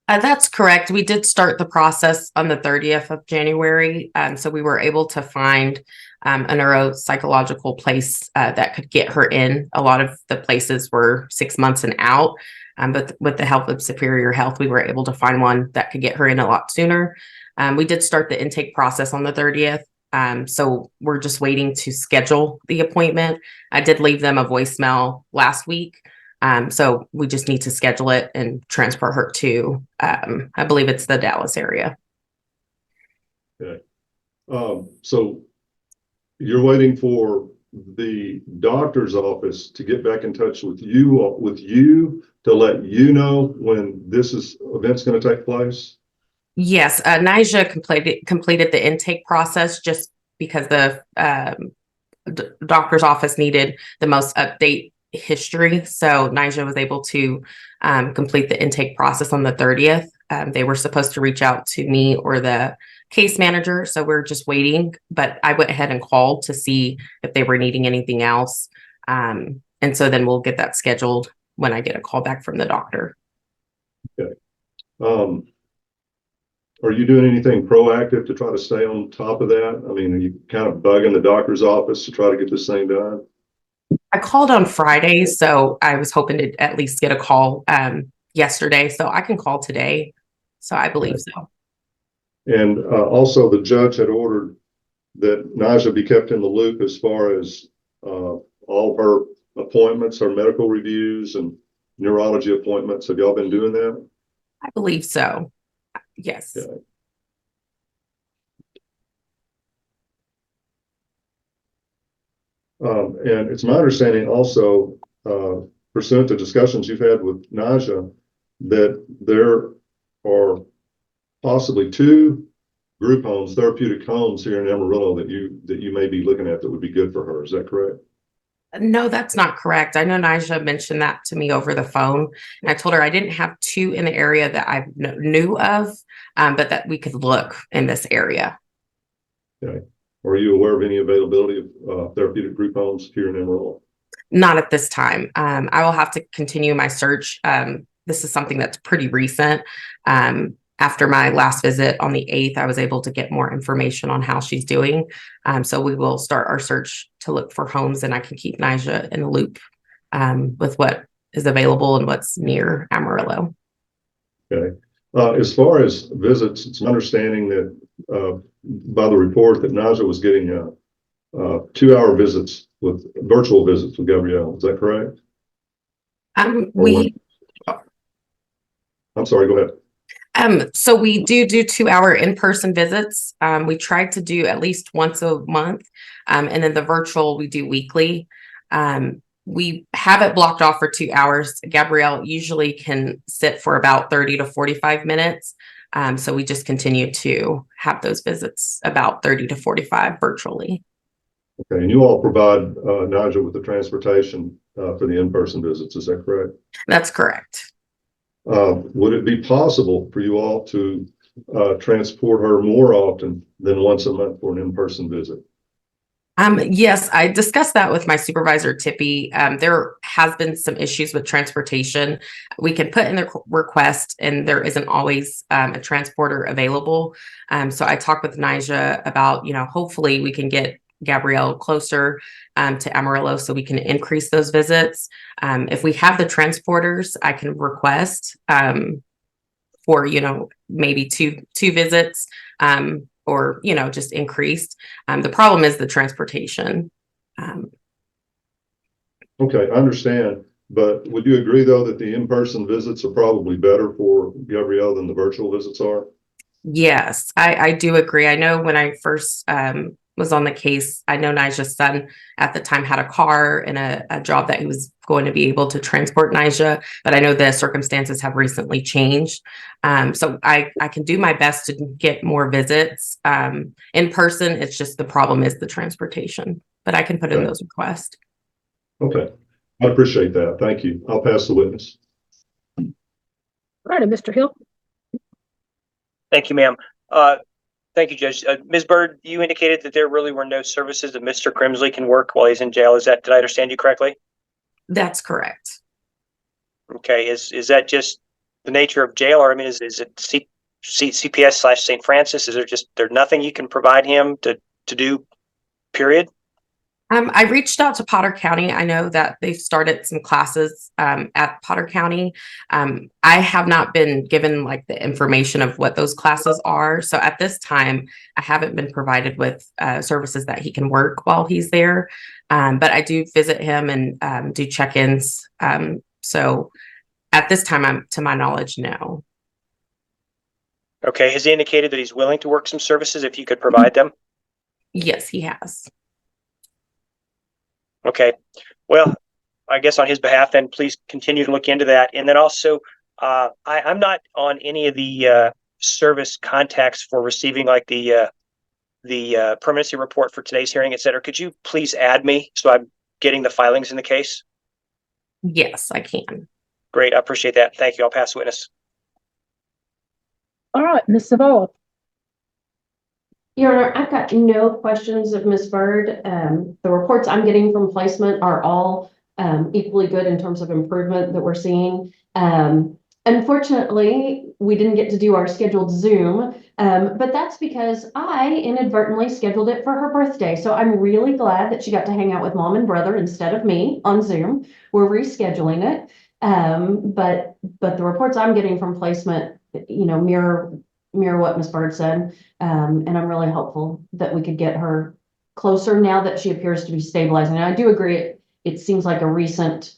That's correct. We did start the process on the 30th of January. So we were able to find a neuropsychological place that could get her in. A lot of the places were 6 months and out. But with the help of Superior Health, we were able to find one that could get her in a lot sooner. We did start the intake process on the 30th. So we're just waiting to schedule the appointment. I did leave them a voicemail last week. So we just need to schedule it and transfer her to, I believe it's the Dallas area. Okay. So you're waiting for the doctor's office to get back in touch with you to let you know when event's going to take place? Yes, Nija completed the intake process just because the doctor's office needed the most update history. So Nija was able to complete the intake process on the 30th. They were supposed to reach out to me or the case manager. So we're just waiting, but I went ahead and called to see if they were needing anything else. And so then we'll get that scheduled when I get a call back from the doctor. Okay. Are you doing anything proactive to try to stay on top of that? I mean, are you kind of bugging the doctor's office to try to get this thing done? I called on Friday, so I was hoping to at least get a call yesterday, so I can call today. So I believe so. And also the judge had ordered that Nija be kept in the loop as far as all her appointments, her medical reviews and neurology appointments. Have y'all been doing that? I believe so. Yes. Okay. And it's my understanding also, pursuant to discussions you've had with Nija, that there are possibly 2 group homes, therapeutic homes here in Amarillo that you may be looking at that would be good for her. Is that correct? No, that's not correct. I know Nija mentioned that to me over the phone, and I told her I didn't have 2 in the area that I knew of, but that we could look in this area. Okay. Are you aware of any availability of therapeutic group homes here in Amarillo? Not at this time. I will have to continue my search. This is something that's pretty recent. After my last visit on the 8th, I was able to get more information on how she's doing. So we will start our search to look for homes, and I can keep Nija in the loop with what is available and what's near Amarillo. Okay. As far as visits, it's my understanding that by the report that Nija was getting 2-hour visits virtual visits with Gabrielle. Is that correct? I'm sorry, go ahead. So we do 2-hour in-person visits. We try to do at least once a month. And then the virtual we do weekly. We have it blocked off for 2 hours. Gabrielle usually can sit for about 30 to 45 minutes. So we just continue to have those visits about 30 to 45 virtually. Okay, and you all provide Nija with the transportation for the in-person visits, is that correct? That's correct. Would it be possible for you all to transport her more often than once a month for an in-person visit? Yes, I discussed that with my supervisor, Tippy. There has been some issues with transportation. We can put in the request and there isn't always a transporter available. So I talked with Nija about, hopefully we can get Gabrielle closer to Amarillo so we can increase those visits. If we have the transporters, I can request for, maybe two visits, or, just increased. The problem is the transportation. Okay, I understand, but would you agree though that the in-person visits are probably better for Gabrielle than the virtual visits are? Yes, I do agree. I know when I first was on the case, I know Nija's son at the time had a car and a job that he was going to be able to transport Nija, but I know the circumstances have recently changed. So I can do my best to get more visits in person. It's just the problem is the transportation, but I can put in those requests. Okay, I appreciate that. Thank you. I'll pass the witness. All right, and Mr. Hill. Thank you, ma'am. Thank you, Judge. Ms. Bird, you indicated that there really were no services that Mr. Grimsley can work while he's in jail. Did I understand you correctly? That's correct. Okay. Is that just the nature of jail, or is it CPS/St. Francis? Is there nothing you can provide him to do, period? I reached out to Potter County. I know that they've started some classes at Potter County. I have not been given the information of what those classes are. So at this time, I haven't been provided with services that he can work while he's there. But I do visit him and do check-ins. So at this time, to my knowledge, no. Okay. Has he indicated that he's willing to work some services if you could provide them? Yes, he has. Okay. Well, I guess on his behalf, then please continue to look into that. And then also, I'm not on any of the service contacts for receiving the permanency report for today's hearing, et cetera. Could you please add me so I'm getting the filings in the case? Yes, I can. Great. I appreciate that. Thank you. I'll pass the witness. All right, Ms. Zavala. Your Honor, I've got no questions of Ms. Bird. The reports I'm getting from placement are all equally good in terms of improvement that we're seeing. Unfortunately, we didn't get to do our scheduled Zoom, but that's because I inadvertently scheduled it for her birthday. So I'm really glad that she got to hang out with mom and brother instead of me on Zoom. We're rescheduling it. But the reports I'm getting from placement, mirror what Ms. Bird said. And I'm really hopeful that we could get her closer now that she appears to be stabilizing. And I do agree, it seems like a recent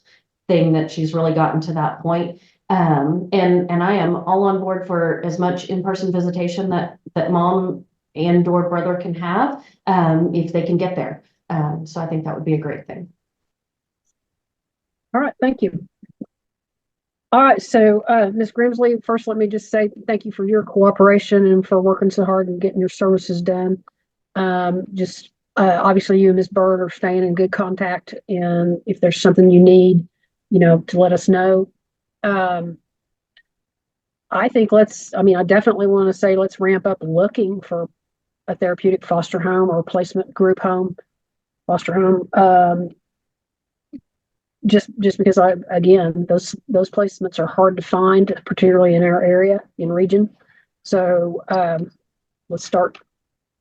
thing that she's really gotten to that point. And I am all on board for as much in-person visitation that mom and or brother can have, if they can get there. So I think that would be a great thing. All right, thank you. All right, so Ms. Grimsley, first let me just say thank you for your cooperation and for working so hard and getting your services done. Obviously you and Ms. Bird are staying in good contact, and if there's something you need, to let us know. I think I definitely want to say let's ramp up looking for a therapeutic foster home or placement group home, foster home. Just because those placements are hard to find, particularly in our area, in region. So let's start,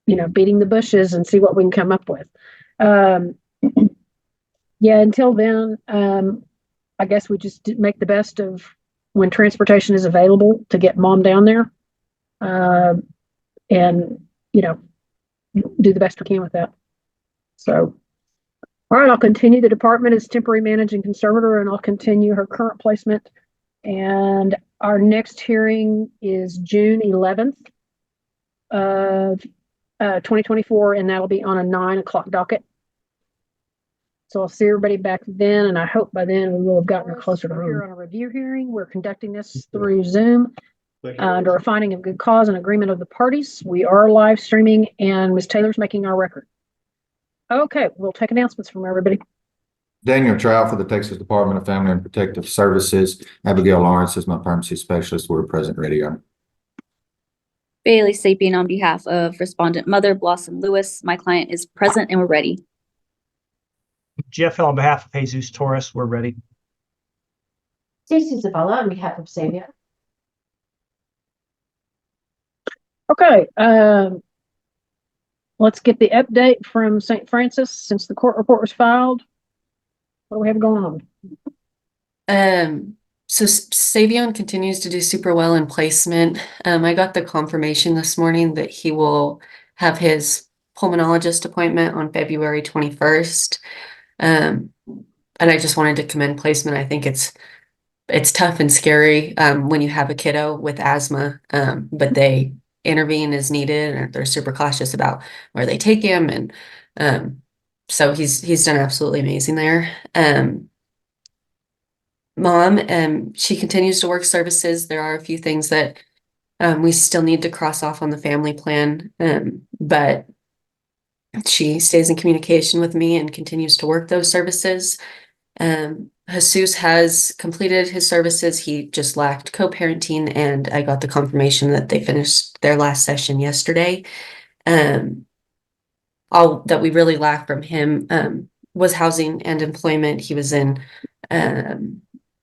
beating the bushes and see what we can come up with. Until then, I guess we just make the best of when transportation is available to get mom down there, and do the best we can with that. So. All right, I'll continue. The department is temporary managing conservator, and I'll continue her current placement. And our next hearing is June 11th of 2024, and that'll be on a 9 o'clock docket. So I'll see everybody back then, and I hope by then we will have gotten her closer to home. Here on a review hearing, we're conducting this through Zoom under a finding of good cause and agreement of the parties. We are live streaming, and Ms. Taylor's making our record. Okay, we'll take announcements from everybody. Daniel Trout for the Texas Department of Family and Protective Services. Abigail Lawrence is my permanency specialist. We're present, ready. Bailey Sapien on behalf of respondent mother Blossom Lewis. My client is present and we're ready. Jeff on behalf of Jesus Torres, we're ready. Stacey Zavala on behalf of Savia. Okay, let's get the update from St. Francis since the court report was filed. What do we have going on? So Savion continues to do super well in placement. I got the confirmation this morning that he will have his pulmonologist appointment on February 21st. And I just wanted to commend placement. I think it's tough and scary when you have a kiddo with asthma, but they intervene as needed, and they're super cautious about where they take him. And so he's done absolutely amazing there. Mom, she continues to work services. There are a few things that we still need to cross off on the family plan, but she stays in communication with me and continues to work those services. Jesus has completed his services. He just lacked co-parenting, and I got the confirmation that they finished their last session yesterday. All that we really lacked from him was housing and employment. He was in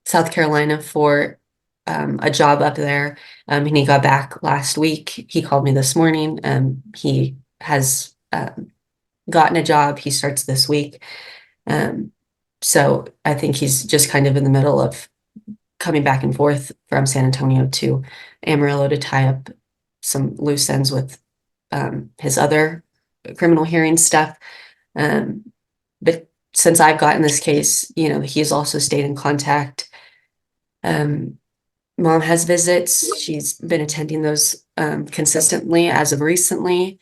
South Carolina for a job up there, and he got back last week. He called me this morning. He has gotten a job. He starts this week. So I think he's just kind of in the middle of coming back and forth from San Antonio to Amarillo to tie up some loose ends with his other criminal hearing stuff. But since I've gotten this case, he's also stayed in contact. Mom has visits. She's been attending those consistently as of recently.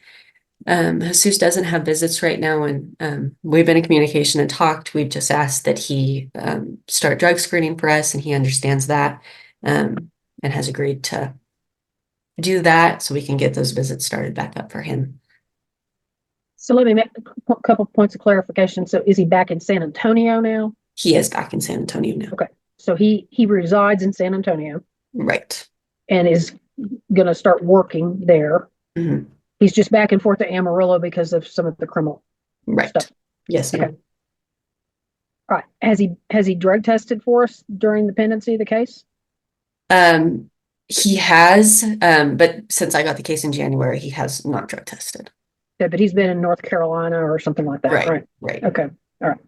Jesus doesn't have visits right now, and we've been in communication and talked. We've just asked that he start drug screening for us, and he understands that and has agreed to do that so we can get those visits started back up for him. So let me make a couple points of clarification. So is he back in San Antonio now? He is back in San Antonio now. Okay. So he resides in San Antonio. Right. And is going to start working there. Mm-hmm. He's just back and forth to Amarillo because of some of the criminal stuff. Yes. Okay. All right. Has he drug tested for us during the pendency of the case? He has, but since I got the case in January, he has not drug tested. Yeah, but he's been in North Carolina or something like that, right? Right. Okay. All right.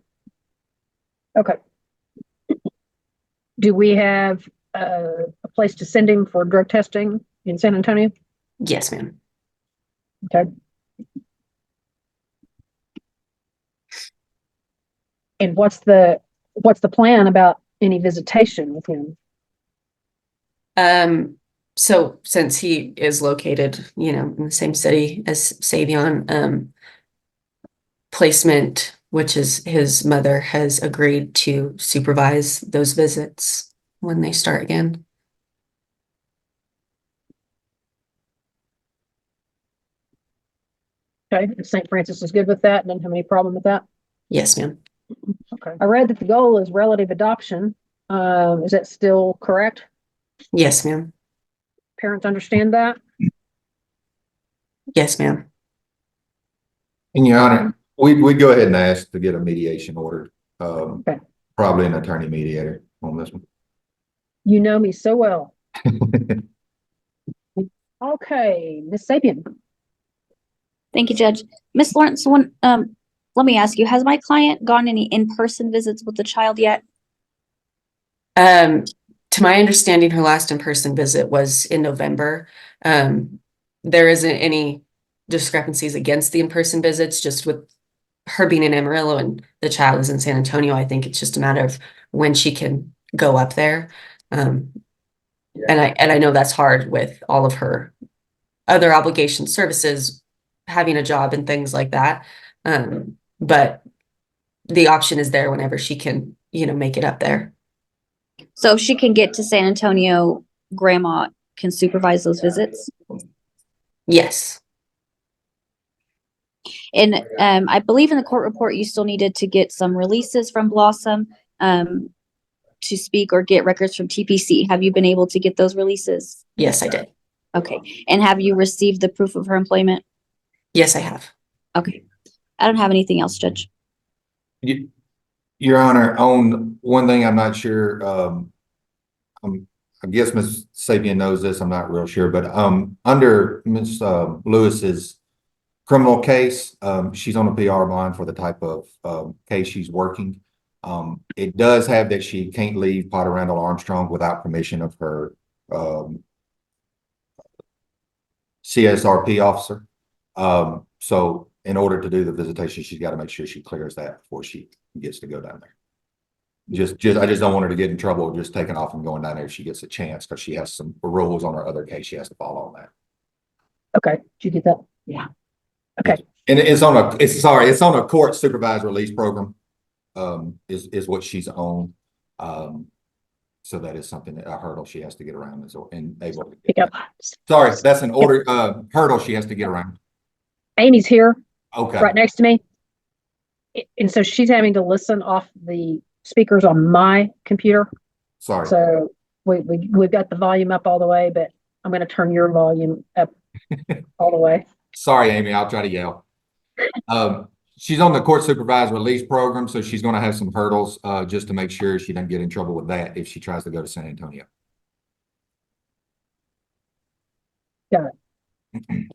Okay. Do we have a place to send him for drug testing in San Antonio? Yes, ma'am. Okay. And what's the plan about any visitation with him? So since he is located, in the same city as Savion, placement, which is his mother, has agreed to supervise those visits when they start again. Okay, St. Francis is good with that and doesn't have any problem with that? Yes, ma'am. Okay. I read that the goal is relative adoption. Is that still correct? Yes, ma'am. Parents understand that? Yes, ma'am. In your honor, we'd go ahead and ask to get a mediation order. Okay. Probably an attorney mediator on this one. You know me so well. Okay, Ms. Sapien. Thank you, Judge. Ms. Lawrence, let me ask you, has my client gone any in-person visits with the child yet? To my understanding, her last in-person visit was in November. There isn't any discrepancies against the in-person visits, just with her being in Amarillo and the child is in San Antonio. I think it's just a matter of when she can go up there. And I know that's hard with all of her other obligation services, having a job and things like that. But the option is there whenever she can, make it up there. So if she can get to San Antonio, grandma can supervise those visits? Yes. And I believe in the court report, you still needed to get some releases from Blossom to speak or get records from TPC. Have you been able to get those releases? Yes, I did. Okay. And have you received the proof of her employment? Yes, I have. Okay. I don't have anything else, Judge. Your Honor, on one thing, I'm not sure. I guess Ms. Sapien knows this. I'm not real sure, but under Ms. Lewis's criminal case, she's on a PR bond for the type of case she's working. It does have that she can't leave Potter Randall Armstrong without permission of her CSRP officer. So in order to do the visitation, she's got to make sure she clears that before she gets to go down there. I just don't want her to get in trouble just taking off and going down there if she gets a chance, because she has some rules on her other case she has to follow on that. Okay, did you get that? Yeah. Okay. And it's on a court supervised release program, is what she's on. So that is something, a hurdle she has to get around and able to pick up. Sorry, that's an order, hurdle she has to get around. Amy's here. Okay. Right next to me. And so she's having to listen off the speakers on my computer. Sorry. So we've got the volume up all the way, but I'm going to turn your volume up all the way. Sorry, Amy, I'll try to yell. She's on the court supervised release program, so she's going to have some hurdles just to make sure she doesn't get in trouble with that if she tries to go to San Antonio. Got it.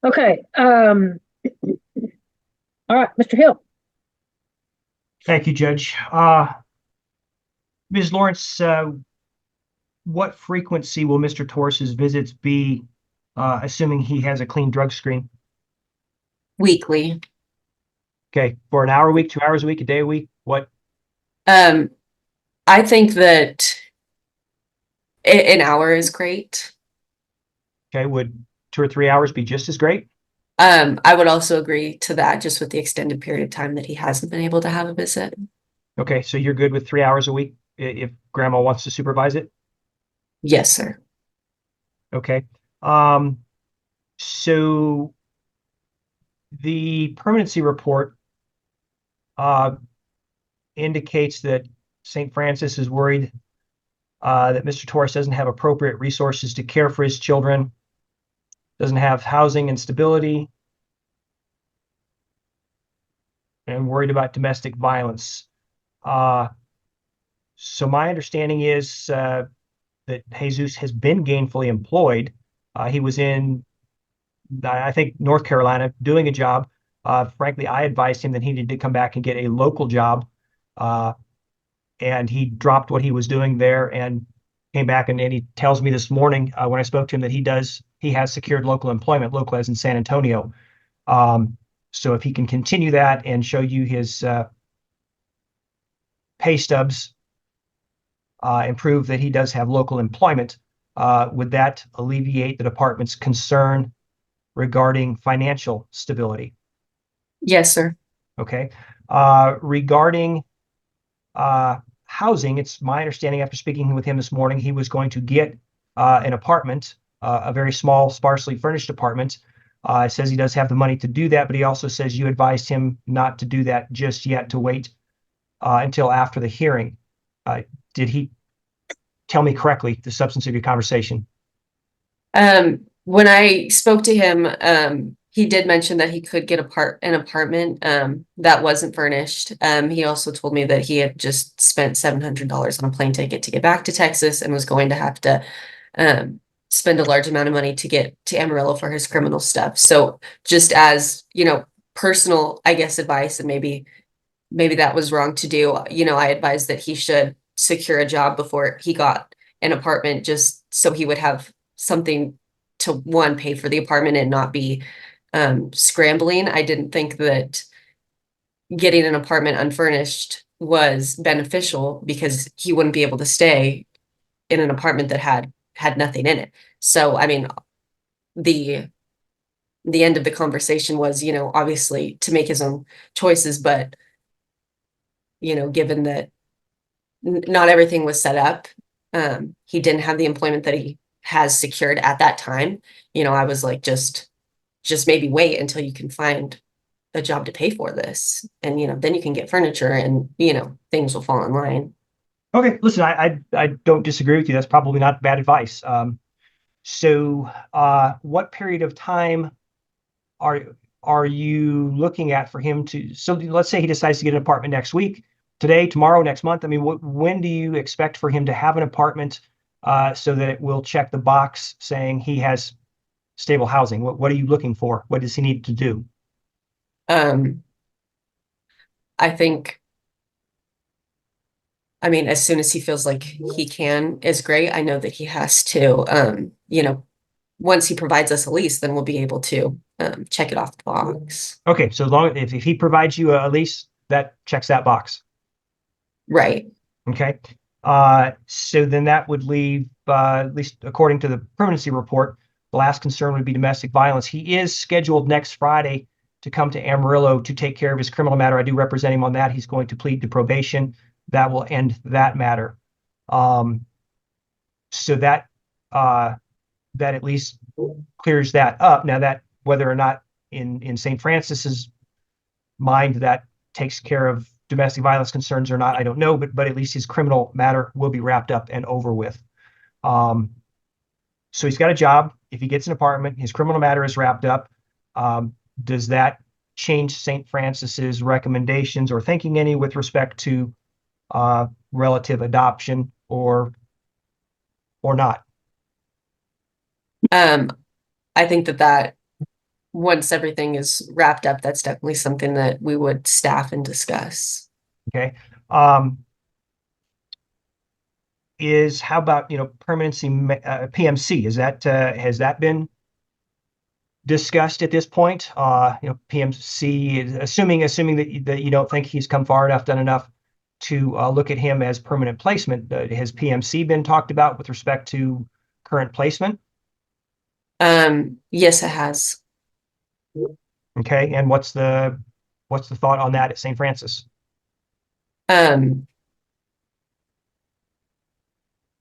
Okay. All right, Mr. Hill. Thank you, Judge. Ms. Lawrence, what frequency will Mr. Torres's visits be, assuming he has a clean drug screen? Weekly. Okay, for an hour a week, 2 hours a week, a day a week, what? I think that an hour is great. Okay, would 2 or 3 hours be just as great? I would also agree to that, just with the extended period of time that he hasn't been able to have a visit. Okay, so you're good with 3 hours a week if grandma wants to supervise it? Yes, sir. Okay. So the permanency report indicates that St. Francis is worried that Mr. Torres doesn't have appropriate resources to care for his children, doesn't have housing and stability, and worried about domestic violence. So my understanding is that Jesus has been gainfully employed. He was in, I think, North Carolina doing a job. Frankly, I advised him that he needed to come back and get a local job. And he dropped what he was doing there and came back, and he tells me this morning when I spoke to him that he has secured local employment, local as in San Antonio. So if he can continue that and show you his pay stubs and prove that he does have local employment, would that alleviate the department's concern regarding financial stability? Yes, sir. Okay. Regarding housing, it's my understanding after speaking with him this morning, he was going to get an apartment, a very small, sparsely furnished apartment. Says he does have the money to do that, but he also says you advised him not to do that just yet, to wait until after the hearing. Did he tell me correctly the substance of your conversation? When I spoke to him, he did mention that he could get an apartment that wasn't furnished. He also told me that he had just spent $700 on a plane ticket to get back to Texas and was going to have to spend a large amount of money to get to Amarillo for his criminal stuff. So just as, personal, I guess, advice, and maybe that was wrong to do. I advised that he should secure a job before he got an apartment, just so he would have something to, one, pay for the apartment and not be scrambling. I didn't think that getting an apartment unfurnished was beneficial because he wouldn't be able to stay in an apartment that had nothing in it. So, I mean, the end of the conversation was, obviously to make his own choices, but, given that not everything was set up, he didn't have the employment that he has secured at that time. I was like, just maybe wait until you can find a job to pay for this. And, then you can get furniture and, things will fall in line. Okay, listen, I don't disagree with you. That's probably not bad advice. So what period of time are you looking at for him to, so let's say he decides to get an apartment next week, today, tomorrow, next month. I mean, when do you expect for him to have an apartment so that it will check the box saying he has stable housing? What are you looking for? What does he need to do? I think I mean, as soon as he feels like he can is great. I know that he has to, once he provides us a lease, then we'll be able to check it off the box. Okay, so as long if he provides you a lease, that checks that box. Right. Okay. So then that would leave, at least according to the permanency report, the last concern would be domestic violence. He is scheduled next Friday to come to Amarillo to take care of his criminal matter. I do represent him on that. He's going to plead to probation. That will end that matter. So that that at least clears that up. Now that whether or not in St. Francis's mind that takes care of domestic violence concerns or not, I don't know, but at least his criminal matter will be wrapped up and over with. So he's got a job. If he gets an apartment, his criminal matter is wrapped up. Does that change St. Francis's recommendations or thinking any with respect to relative adoption or not? I think that once everything is wrapped up, that's definitely something that we would staff and discuss. Okay. How about, permanency, PMC? Is that, has that been discussed at this point? PMC, assuming that you don't think he's come far enough, done enough to look at him as permanent placement, has PMC been talked about with respect to current placement? Yes, it has. Okay, and what's the thought on that at St. Francis?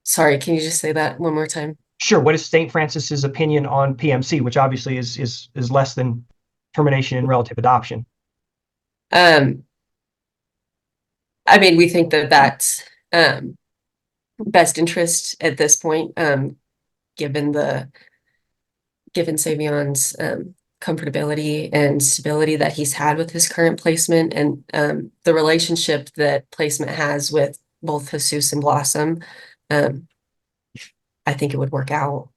Sorry, can you just say that one more time? Sure. What is St. Francis's opinion on PMC, which obviously is less than termination and relative adoption? I mean, we think that that's best interest at this point, given Savion's comfortability and stability that he's had with his current placement and the relationship that placement has with both Jesus and Blossom. I think it would work out.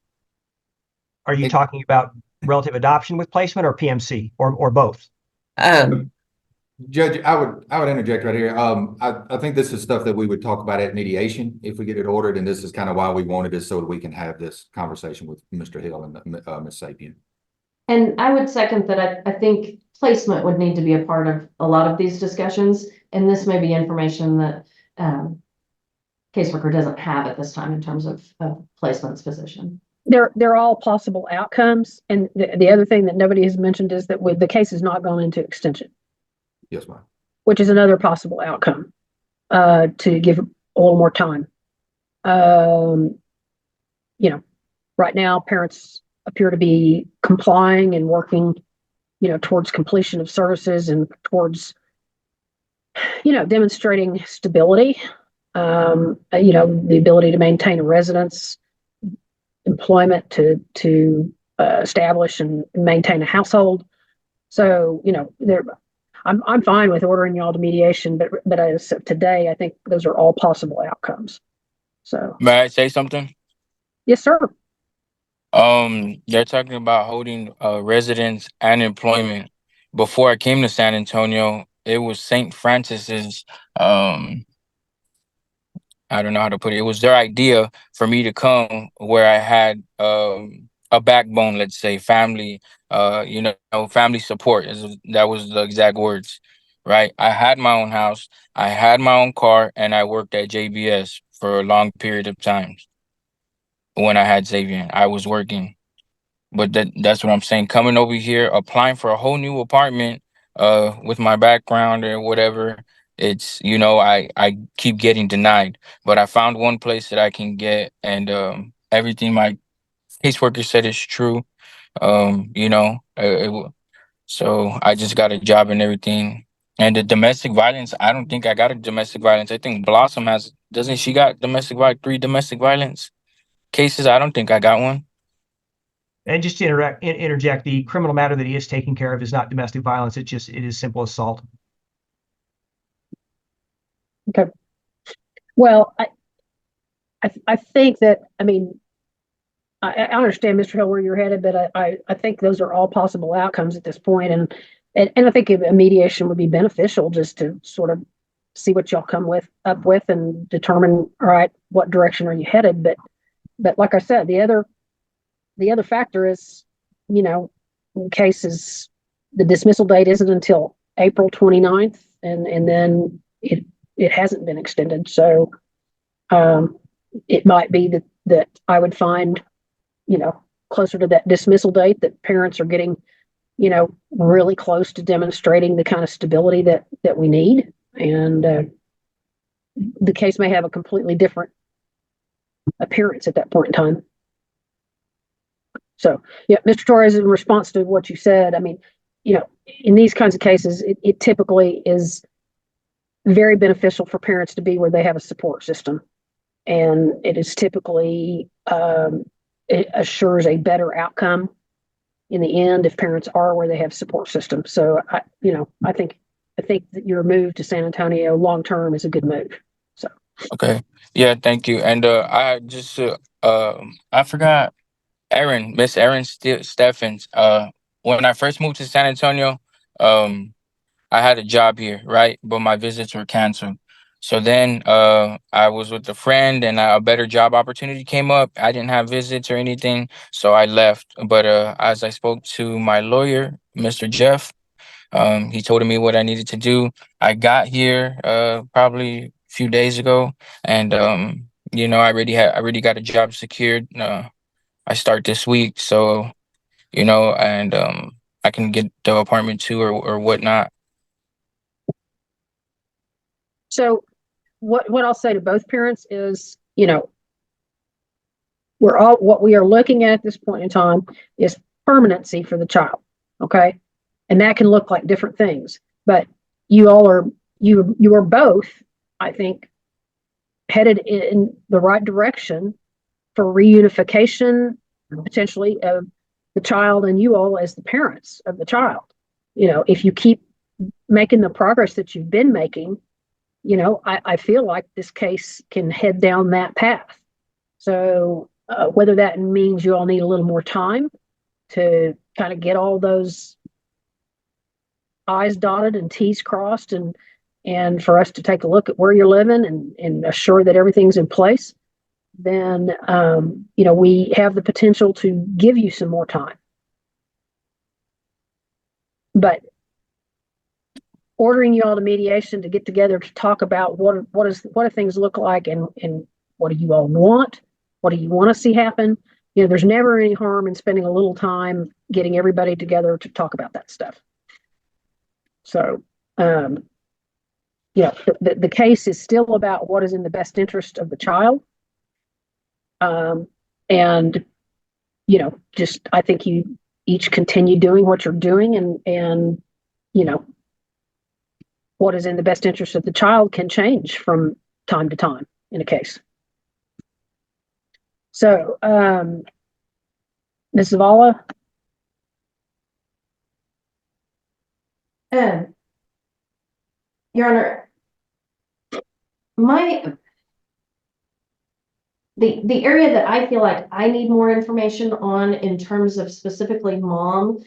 Are you talking about relative adoption with placement or PMC or both? Judge, I would interject right here. I think this is stuff that we would talk about at mediation if we get it ordered, and this is kind of why we wanted this so that we can have this conversation with Mr. Hill and Ms. Sapien. And I would second that. I think placement would need to be a part of a lot of these discussions, and this may be information that caseworker doesn't have at this time in terms of placement's position. They're all possible outcomes, and the other thing that nobody has mentioned is that the case has not gone into extension. Yes, ma'am. Which is another possible outcome to give a little more time. Right now, parents appear to be complying and working, towards completion of services and towards, demonstrating stability, the ability to maintain a residence, employment to establish and maintain a household. So, I'm fine with ordering y'all to mediation, but as of today, I think those are all possible outcomes. So, may I say something? Yes, sir. They're talking about holding residence and employment. Before I came to San Antonio, it was St. Francis's. I don't know how to put it. It was their idea for me to come where I had a backbone, let's say, family, family support. That was the exact words, right? I had my own house, I had my own car, and I worked at JBS for a long period of time. When I had Xavier, I was working. But that's what I'm saying. Coming over here, applying for a whole new apartment, with my background or whatever, it's, I keep getting denied. But I found one place that I can get, and everything my caseworker said is true. So I just got a job and everything. And the domestic violence, I don't think I got a domestic violence. I think Blossom doesn't she got 3 domestic violence cases? I don't think I got one. And just to interject, the criminal matter that he is taking care of is not domestic violence. It is simple assault. Okay. Well, I think that, I understand, Mr. Hill, where you're headed, but I think those are all possible outcomes at this point. And I think a mediation would be beneficial just to sort of see what y'all come up with and determine, all right, what direction are you headed? But like I said, the other factor is, in cases, the dismissal date isn't until April 29th, and then it hasn't been extended. So it might be that I would find, closer to that dismissal date, that parents are getting, really close to demonstrating the kind of stability that we need. And the case may have a completely different appearance at that point in time. So, yeah, Mr. Torres, in response to what you said, I mean, in these kinds of cases, it typically is very beneficial for parents to be where they have a support system. And it is typically, it assures a better outcome in the end if parents are where they have support systems. So, I think that your move to San Antonio long term is a good move. So. Okay. Yeah, thank you. And I just I forgot Miss Erin Steffens. When I first moved to San Antonio, I had a job here, right? But my visits were canceled. So then I was with a friend and a better job opportunity came up. I didn't have visits or anything, so I left. But as I spoke to my lawyer, Mr. Jeff, he told me what I needed to do. I got here probably a few days ago, and I already got a job secured. I start this week, so and I can get the apartment too or whatnot. So what I'll say to both parents is, what we are looking at this point in time is permanency for the child. Okay. And that can look like different things, but you are both, I think, headed in the right direction for reunification, potentially, of the child and you all as the parents of the child. If you keep making the progress that you've been making, I feel like this case can head down that path. So whether that means you all need a little more time to kind of get all those I's dotted and T's crossed, and for us to take a look at where you're living and assure that everything's in place, then we have the potential to give you some more time. But ordering you all to mediation to get together to talk about what do things look like, and what do you all want? What do you want to see happen? There's never any harm in spending a little time getting everybody together to talk about that stuff. So, the case is still about what is in the best interest of the child. And, just, I think you each continue doing what you're doing, and what is in the best interest of the child can change from time to time in a case. So, Ms. Zavala? Your Honor, the area that I feel like I need more information on in terms of specifically mom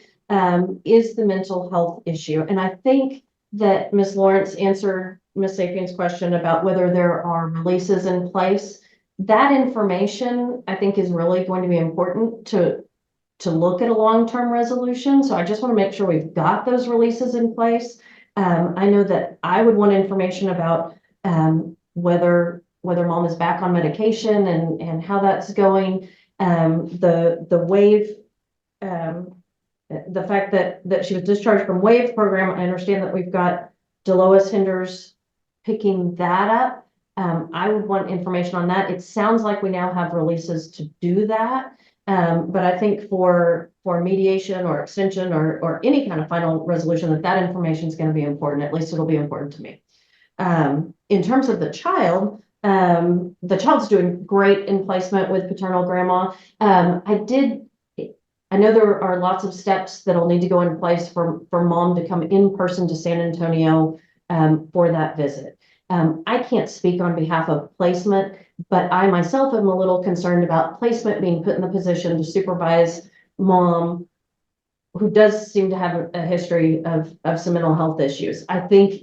is the mental health issue. And I think that Ms. Lawrence answered Ms. Sapien's question about whether there are releases in place. That information, I think, is really going to be important to look at a long-term resolution. So I just want to make sure we've got those releases in place. I know that I would want information about whether mom is back on medication and how that's going. The waive, the fact that she was discharged from waive program. I understand that we've got Delois Hinders picking that up. I would want information on that. It sounds like we now have releases to do that. But I think for mediation or extension or any kind of final resolution, that information is going to be important. At least it'll be important to me. In terms of the child's doing great in placement with paternal grandma. I know there are lots of steps that'll need to go into place for mom to come in person to San Antonio for that visit. I can't speak on behalf of placement, but I myself am a little concerned about placement being put in the position to supervise mom, who does seem to have a history of some mental health issues. I think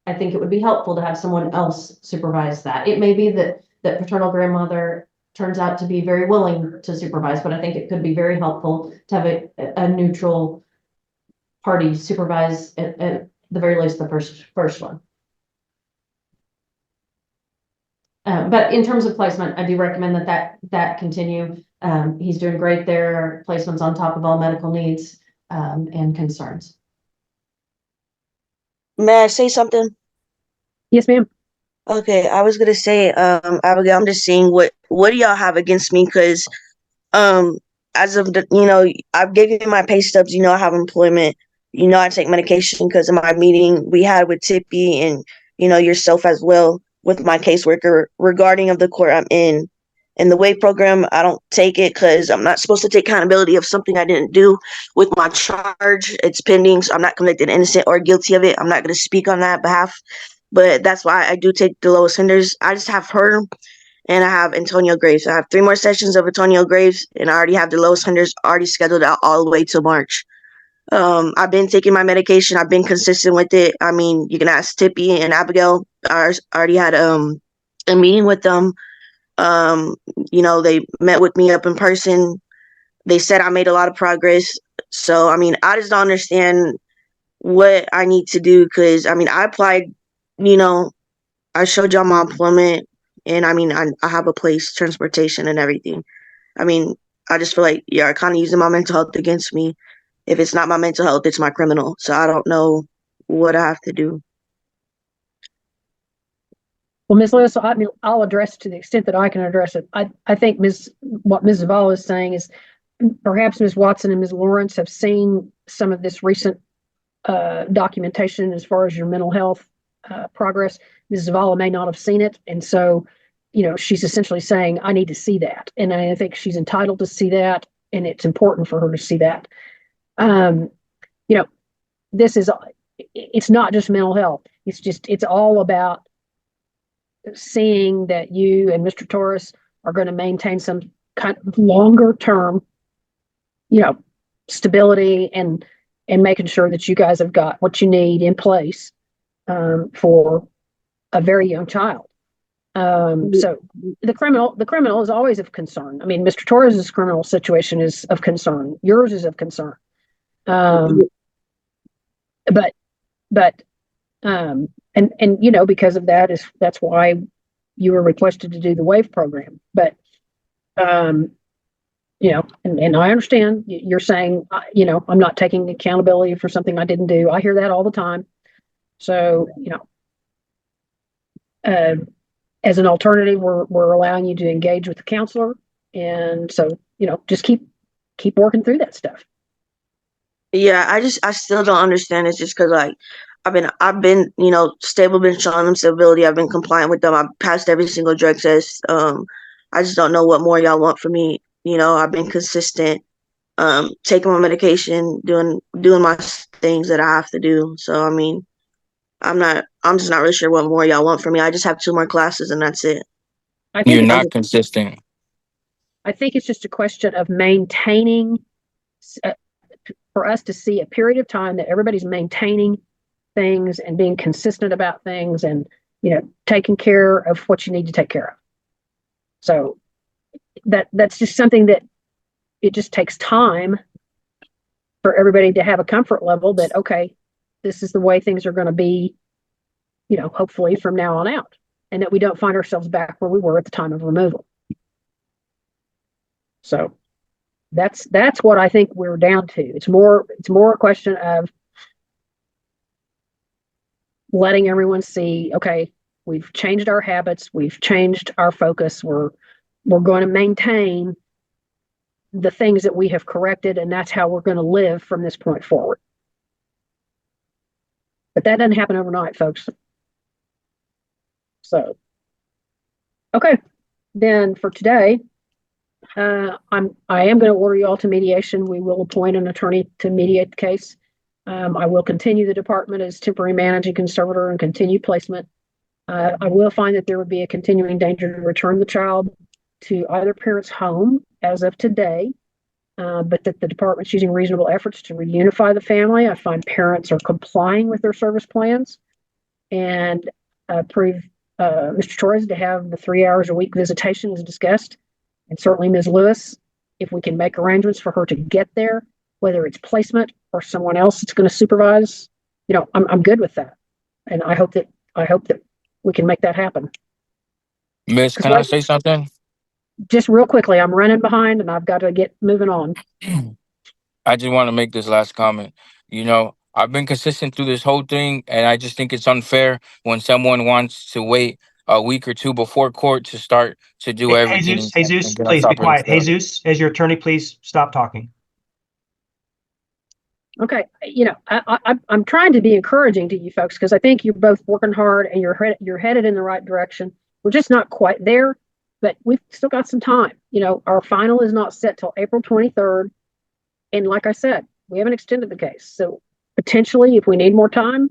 I think it would be helpful to have someone else supervise that. It may be that paternal grandmother turns out to be very willing to supervise, but I think it could be very helpful to have a neutral party supervise at the very least the first one. But in terms of placement, I do recommend that continue. He's doing great there. Placement's on top of all medical needs and concerns. May I say something? Yes, ma'am. Okay, I was gonna say, Abigail, I'm just seeing what do y'all have against me? Because, as of I've given you my pay stubs. I have employment. I take medication because of my meeting we had with Tippy and yourself as well with my caseworker regarding of the court I'm in. And the WAVE program, I don't take it because I'm not supposed to take accountability of something I didn't do with my charge. It's pending, so I'm not convicted, innocent, or guilty of it. I'm not going to speak on that behalf, but that's why I do take the lowest hinders. I just have her, and I have Antonio Graves. I have 3 more sessions of Antonio Graves, and I already have the lowest hinders already scheduled out all the way till March. I've been taking my medication. I've been consistent with it. I mean, you can ask Tippy and Abigail. I already had a meeting with them. They met with me up in person. They said I made a lot of progress. So, I mean, I just don't understand what I need to do because, I mean, I applied, I showed y'all my employment and, I mean, I have a place, transportation and everything. I mean, I just feel like you're kind of using my mental health against me. If it's not my mental health, it's my criminal. So I don't know what I have to do. Well, Ms. Lewis, I mean, I'll address to the extent that I can address it. I think what Ms. Zavala is saying is perhaps Ms. Watson and Ms. Lawrence have seen some of this recent documentation as far as your mental health progress. Ms. Zavala may not have seen it. And so, she's essentially saying, I need to see that. And I think she's entitled to see that. And it's important for her to see that. It's not just mental health. It's all about seeing that you and Mr. Torres are going to maintain some kind of longer term, stability and making sure that you guys have got what you need in place for a very young child. So the criminal is always of concern. I mean, Mr. Torres's criminal situation is of concern. Yours is of concern. Because of that's why you were requested to do the WAVE program. But, and I understand you're saying, I'm not taking accountability for something I didn't do. I hear that all the time. So, as an alternative, we're allowing you to engage with the counselor. And so, just keep working through that stuff. Yeah, I still don't understand. It's just because I've been, stable, been showing them stability. I've been compliant with them. I've passed every single drug test. I just don't know what more y'all want from me. I've been consistent, taking my medication, doing my things that I have to do. So, I mean, I'm just not really sure what more y'all want from me. I just have 2 more classes and that's it. You're not consistent. I think it's just a question of maintaining, for us to see a period of time that everybody's maintaining things and being consistent about things and, taking care of what you need to take care of. So that's just something that it just takes time for everybody to have a comfort level that, okay, this is the way things are going to be, hopefully from now on out, and that we don't find ourselves back where we were at the time of removal. So that's what I think we're down to. It's more a question of letting everyone see, okay, we've changed our habits, we've changed our focus, we're going to maintain the things that we have corrected, and that's how we're going to live from this point forward. But that doesn't happen overnight, folks. So, okay, then for today, I am going to order you all to mediation. We will appoint an attorney to mediate the case. I will continue the department as temporary managing conservator and continue placement. I will find that there would be a continuing danger to return the child to either parent's home as of today, but that the department's using reasonable efforts to reunify the family. I find parents are complying with their service plans. and approve Mr. Torres to have the 3 hours a week visitation as discussed. And certainly Ms. Lewis, if we can make arrangements for her to get there, whether it's placement or someone else that's going to supervise, I'm good with that. And I hope that we can make that happen. Miss, can I say something? Just real quickly, I'm running behind and I've got to get moving on. I just want to make this last comment. I've been consistent through this whole thing, and I just think it's unfair when someone wants to wait a week or two before court to start to do everything. Jesus, and get on please top be of the quiet. stuff. Jesus, as your attorney, please stop talking. Okay, I'm trying to be encouraging to you folks because I think you're both working hard and you're headed in the right direction. We're just not quite there, but we've still got some time. Our final is not set till April 23rd, and like I said, we haven't extended the case, so potentially, if we need more time,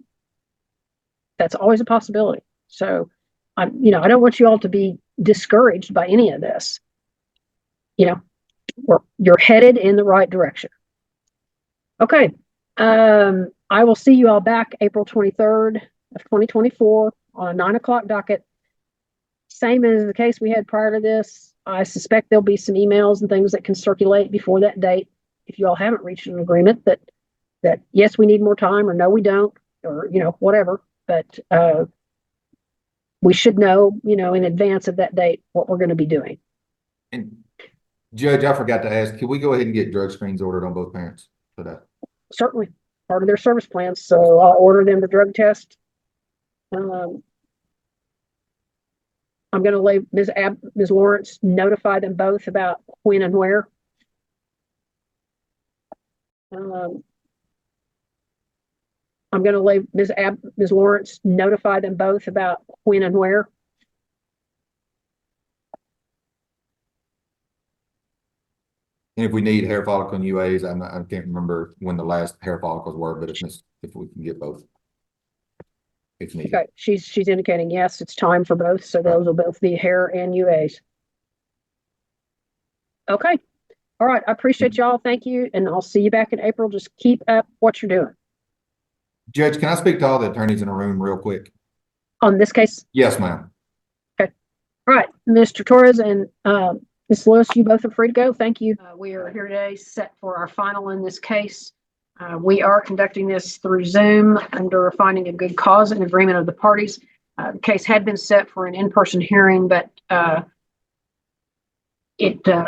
that's always a possibility. So, I don't want you all to be discouraged by any of this. You're headed in the right direction. Okay. I will see you all back April 23rd of 2024 on a 9 o'clock docket. Same as the case we had prior to this. I suspect there'll be some emails and things that can circulate before that date. If you all haven't reached an agreement that yes, we need more time, or no, we don't, or, whatever, but, we should know, in advance of that date, what we're going to be doing. And Judge, I forgot to ask, can we go ahead and get drug screens ordered on both parents for that? Certainly, part of their service plans. So I'll order them the drug test. I'm going to let Ms. Lawrence notify them both about when and where. I'm going to let Ms. Lawrence notify them both about when and where. And if we need hair follicle and UAs, I can't remember when the last hair follicles were, but if we can get both, if needed. Okay, she's indicating yes, it's time for both, so those will both be hair and UAs. Okay, all right. I appreciate y'all. Thank you, and I'll see you back in April. Just keep up what you're doing. Judge, can I speak to all the attorneys in the room real quick? On this case? Yes, ma'am. Okay. All right, Mr. Torres and Ms. Lewis, you both are free to go. Thank you. We are here today set for our final in this case. We are conducting this through Zoom under finding a good cause and agreement of the parties. The case had been set for an in-person hearing, but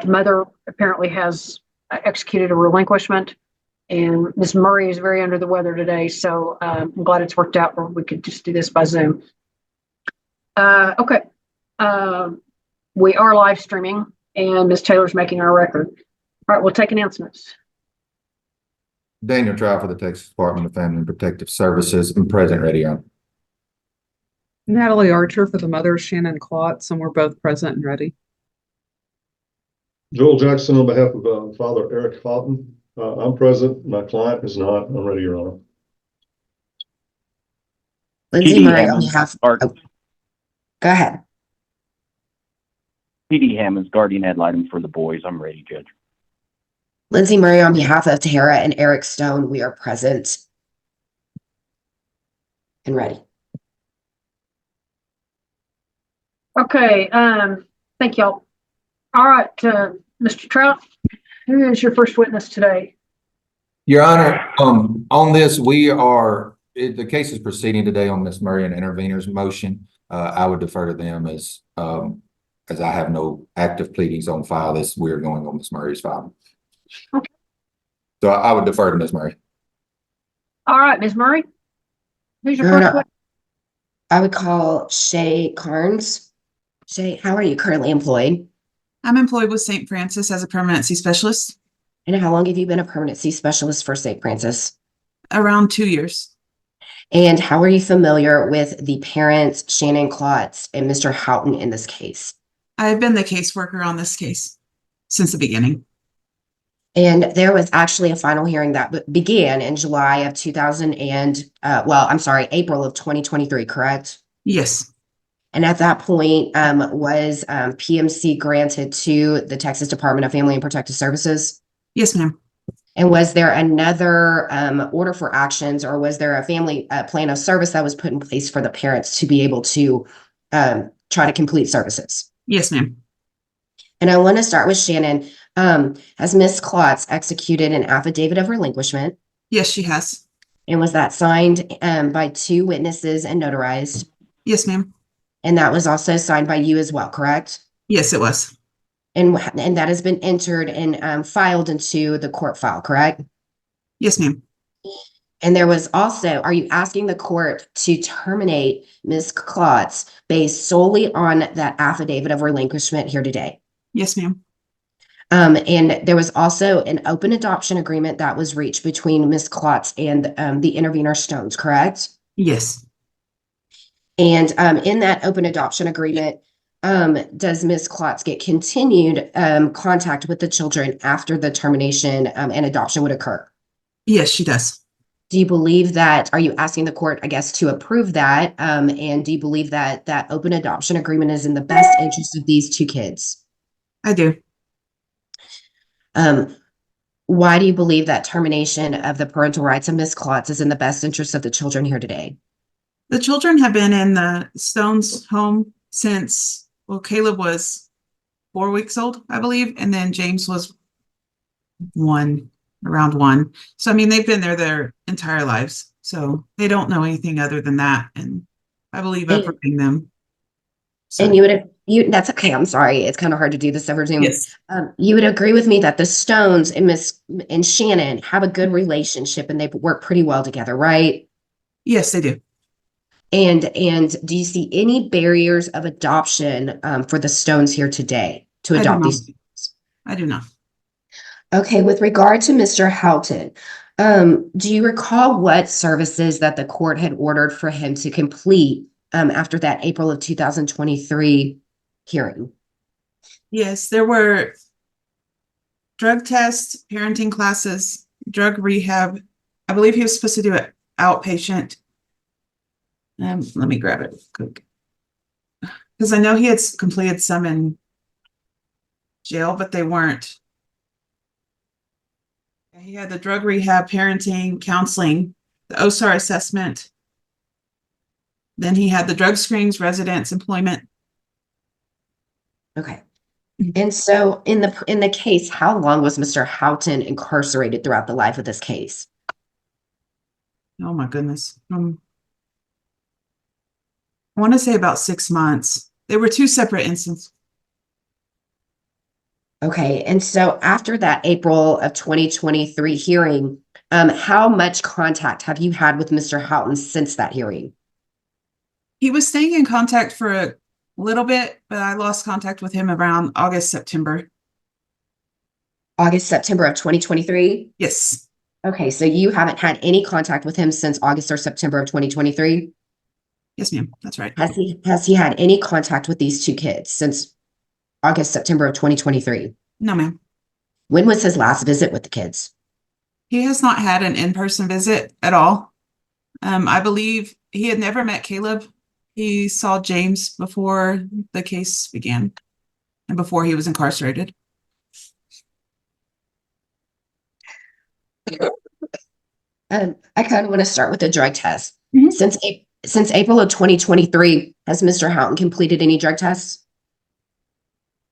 mother apparently has executed a relinquishment. And Ms. Murray is very under the weather today, so I'm glad it's worked out where we could just do this by Zoom. Okay. We are live streaming, and Ms. Taylor's making our record. All right, we'll take announcements. Daniel Trial for the Texas Department of Family and Protective Services and present ready on. Natalie Archer for the mother, Shannon Klotz, and we're both present and ready. Joel Jackson on behalf of Father Eric Houghton. I'm present. My client is not. I'm ready, Your Honor. Lindsay Murray on behalf. Go ahead. PD Hammond's guardian ad litem for the boys. I'm ready, Judge. Lindsay Murray on behalf of Tahara and Eric Stone. We are present and ready. Okay. Thank y'all. All right, Mr. Trout, who is your first witness today? Your Honor, on this, the case is proceeding today on Ms. Murray and intervener's motion. I would defer to them as I have no active pleadings on file. We're going on Ms. Murray's file. Okay. So I would defer to Ms. Murray. All right, Ms. Murray, who's your first witness? I would call Shay Carnes. Shay, how are you currently employed? I'm employed with St. Francis as a permanency specialist. And how long have you been a permanency specialist for St. Francis? Around 2 years. And how are you familiar with the parents, Shannon Klotz and Mr. Houghton in this case? I've been the caseworker on this case since the beginning. And there was actually a final hearing that began in July of April of 2023, correct? Yes. And at that point, was PMC granted to the Texas Department of Family and Protective Services? Yes, ma'am. And was there another order for actions, or was there a family plan of service that was put in place for the parents to be able to try to complete services? Yes, ma'am. And I want to start with Shannon. Has Ms. Klotz executed an affidavit of relinquishment? Yes, she has. And was that signed by 2 witnesses and notarized? Yes, ma'am. And that was also signed by you as well, correct? Yes, it was. And that has been entered and filed into the court file, correct? Yes, ma'am. And there was also, are you asking the court to terminate Ms. Klotz based solely on that affidavit of relinquishment here today? Yes, ma'am. And there was also an open adoption agreement that was reached between Ms. Klotz and the intervener Stones, correct? Yes. And in that open adoption agreement, does Ms. Klotz get continued contact with the children after the termination and adoption would occur? Yes, she does. Do you believe that, are you asking the court, I guess, to approve that? And do you believe that that open adoption agreement is in the best interest of these 2 kids? I do. Why do you believe that termination of the parental rights of Ms. Klotz is in the best interest of the children here today? The children have been in the Stones home since, well, Caleb was 4 weeks old, I believe, and then James was around 1. So, I mean, they've been there their entire lives. So they don't know anything other than that. And I believe approving them. So. And that's okay. I'm sorry. It's kind of hard to do this over Zoom. Yes. You would agree with me that the Stones and Shannon have a good relationship and they work pretty well together, right? Yes, they do. And do you see any barriers of adoption for the Stones here today to adopt these students? I do not. Okay, with regard to Mr. Houghton, do you recall what services that the court had ordered for him to complete after that April of 2023 hearing? Yes, there were drug tests, parenting classes, drug rehab. I believe he was supposed to do it outpatient. Let me grab it quick. Because I know he had completed some in jail, but they weren't. He had the drug rehab, parenting, counseling, the OSAR assessment. Then he had the drug screens, residence, employment. Okay. And so in the case, how long was Mr. Houghton incarcerated throughout the life of this case? Oh my goodness. I want to say about 6 months. They were 2 separate instances. Okay. And so after that April of 2023 hearing, how much contact have you had with Mr. Houghton since that hearing? He was staying in contact for a little bit, but I lost contact with him around August, September. August, September of 2023? Yes. Okay. So you haven't had any contact with him since August or September of 2023? Yes, ma'am. That's right. Has he had any contact with these 2 kids since August, September of 2023? No, ma'am. When was his last visit with the kids? He has not had an in-person visit at all. I believe he had never met Caleb. He saw James before the case began and before he was incarcerated. I kind of want to start with the drug test. Mm-hmm. Since April of 2023, has Mr. Houghton completed any drug tests?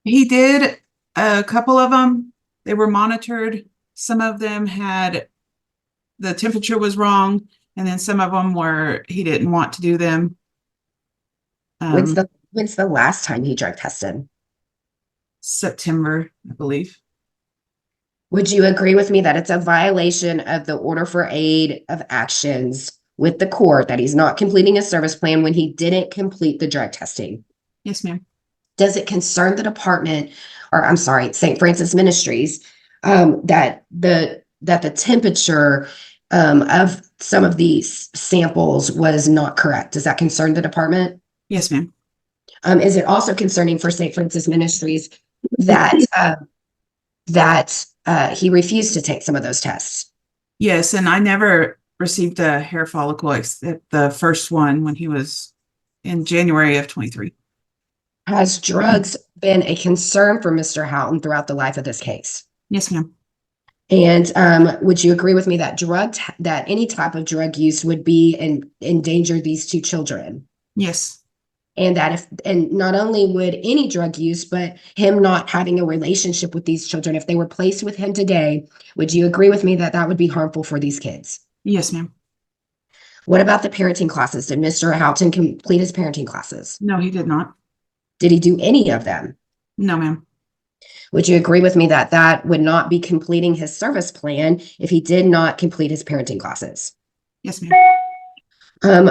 He did a couple of them. They were monitored. Some of them had the temperature was wrong, and then some of them were he didn't want to do them. When's the last time he drug tested? September, I believe. Would you agree with me that it's a violation of the order for aid of actions with the court that he's not completing a service plan when he didn't complete the drug testing? Yes, ma'am. Does it concern the department, or I'm sorry, St. Francis Ministries, that the temperature of some of these samples was not correct? Does that concern the department? Yes, ma'am. Is it also concerning for St. Francis Ministries that he refused to take some of those tests? Yes, and I never received a hair follicle except the first one when he was in January of 23. Has drugs been a concern for Mr. Houghton throughout the life of this case? Yes, ma'am. And would you agree with me that that any type of drug use would be and endanger these two children? Yes. And and not only would any drug use, but him not having a relationship with these children, if they were placed with him today, would you agree with me that that would be harmful for these kids? Yes, ma'am. What about the parenting classes? Did Mr. Houghton complete his parenting classes? No, he did not. Did he do any of them? No, ma'am. Would you agree with me that that would not be completing his service plan if he did not complete his parenting classes? Yes, ma'am.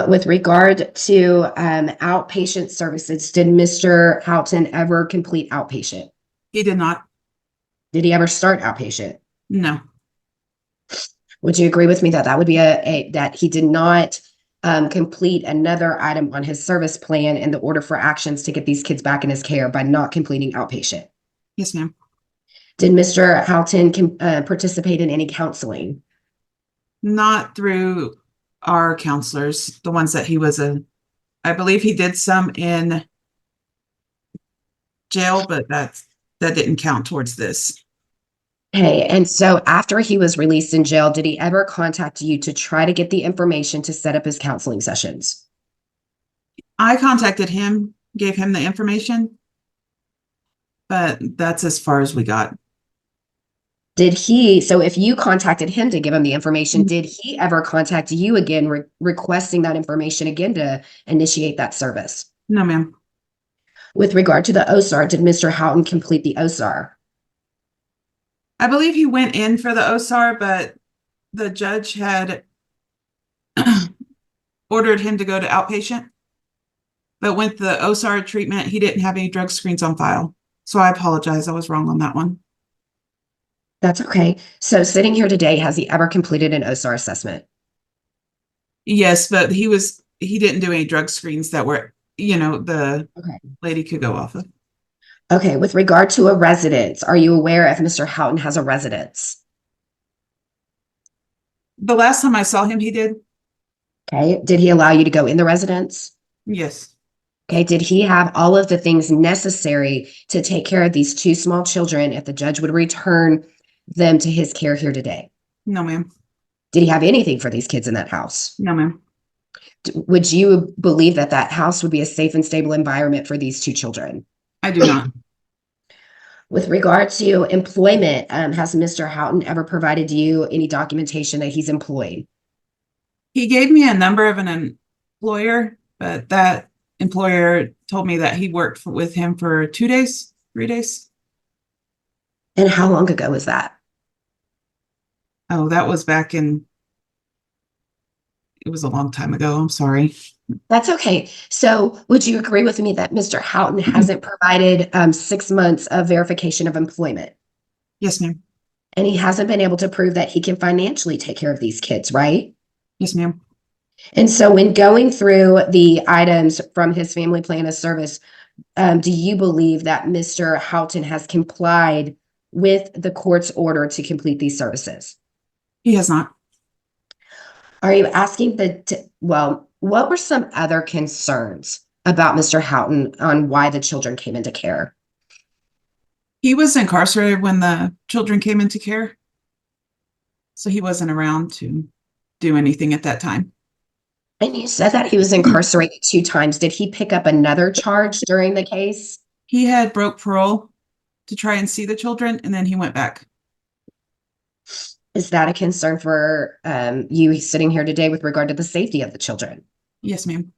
With regard to outpatient services, did Mr. Houghton ever complete outpatient? He did not. Did he ever start outpatient? No. Would you agree with me that that would be that he did not complete another item on his service plan in the order for actions to get these kids back in his care by not completing outpatient? Yes, ma'am. Did Mr. Houghton participate in any counseling? Not through our counselors, the ones that he was I believe he did some in jail, but that didn't count towards this. Okay, and so after he was released in jail, did he ever contact you to try to get the information to set up his counseling sessions? I contacted him, gave him the information, but that's as far as we got. So if you contacted him to give him the information, did he ever contact you again, requesting that information again to initiate that service? No, ma'am. With regard to the OSAR, did Mr. Houghton complete the OSAR? I believe he went in for the OSAR, but the judge had ordered him to go to outpatient. But with the OSAR treatment, he didn't have any drug screens on file. So I apologize. I was wrong on that one. That's okay. So sitting here today, has he ever completed an OSAR assessment? Yes, but he didn't do any drug screens that were, the lady could go off of. Okay, with regard to a residence, are you aware if Mr. Houghton has a residence? The last time I saw him, he did. Okay, did he allow you to go in the residence? Yes. Okay, did he have all of the things necessary to take care of these two small children if the judge would return them to his care here today? No, ma'am. Did he have anything for these kids in that house? No, ma'am. Would you believe that that house would be a safe and stable environment for these two children? I do not. With regard to employment, has Mr. Houghton ever provided you any documentation that he's employed? He gave me a number of an employer, but that employer told me that he worked with him for 2 days, 3 days. And how long ago was that? Oh, that was it was a long time ago. I'm sorry. That's okay. So would you agree with me that Mr. Houghton hasn't provided 6 months of verification of employment? Yes, ma'am. And he hasn't been able to prove that he can financially take care of these kids, right? Yes, ma'am. And so when going through the items from his family plan of service, do you believe that Mr. Houghton has complied with the court's order to complete these services? He has not. Are you asking what were some other concerns about Mr. Houghton on why the children came into care? He was incarcerated when the children came into care. So he wasn't around to do anything at that time. And you said that he was incarcerated 2 times. Did he pick up another charge during the case? He had broke parole to try and see the children, and then he went back. Is that a concern for you sitting here today with regard to the safety of the children? Yes, ma'am.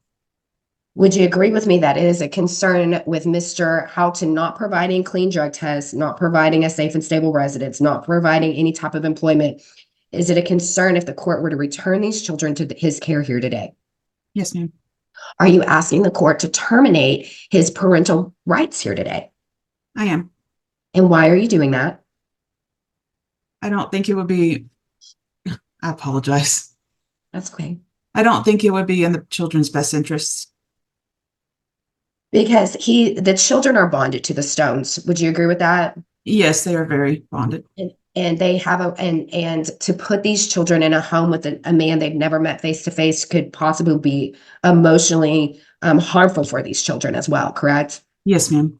Would you agree with me that it is a concern with Mr. Houghton not providing clean drug tests, not providing a safe and stable residence, not providing any type of employment? Is it a concern if the court were to return these children to his care here today? Yes, ma'am. Are you asking the court to terminate his parental rights here today? I am. And why are you doing that? I don't think it would be, I apologize. That's okay. I don't think it would be in the children's best interests. Because the children are bonded to the stones. Would you agree with that? Yes, they are very bonded. And they have and to put these children in a home with a man they've never met face to face could possibly be emotionally harmful for these children as well, correct? Yes, ma'am.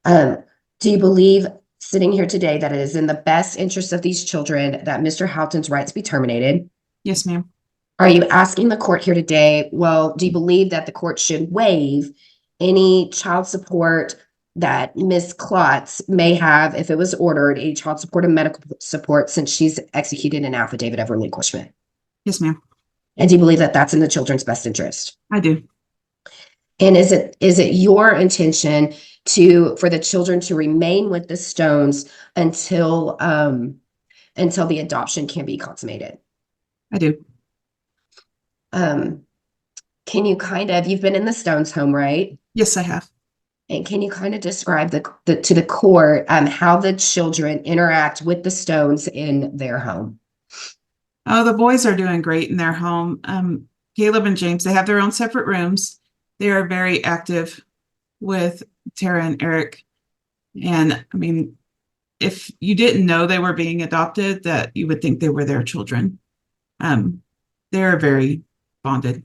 Do you believe sitting here today that it is in the best interest of these children that Mr. Houghton's rights be terminated? Yes, ma'am. Are you asking the court here today, well, do you believe that the court should waive any child support that Ms. Klotz may have if it was ordered, a child support and medical support, since she's executed an affidavit of relinquishment? Yes, ma'am. And do you believe that that's in the children's best interest? I do. And is it your intention for the children to remain with the Stones until the adoption can be consummated? I do. Can you you've been in the Stones home, right? Yes, I have. And can you kind of describe to the court how the children interact with the Stones in their home? Oh, the boys are doing great in their home. Caleb and James, they have their own separate rooms. They are very active with Tara and Eric. And I mean, if you didn't know they were being adopted, that you would think they were their children. They're very bonded.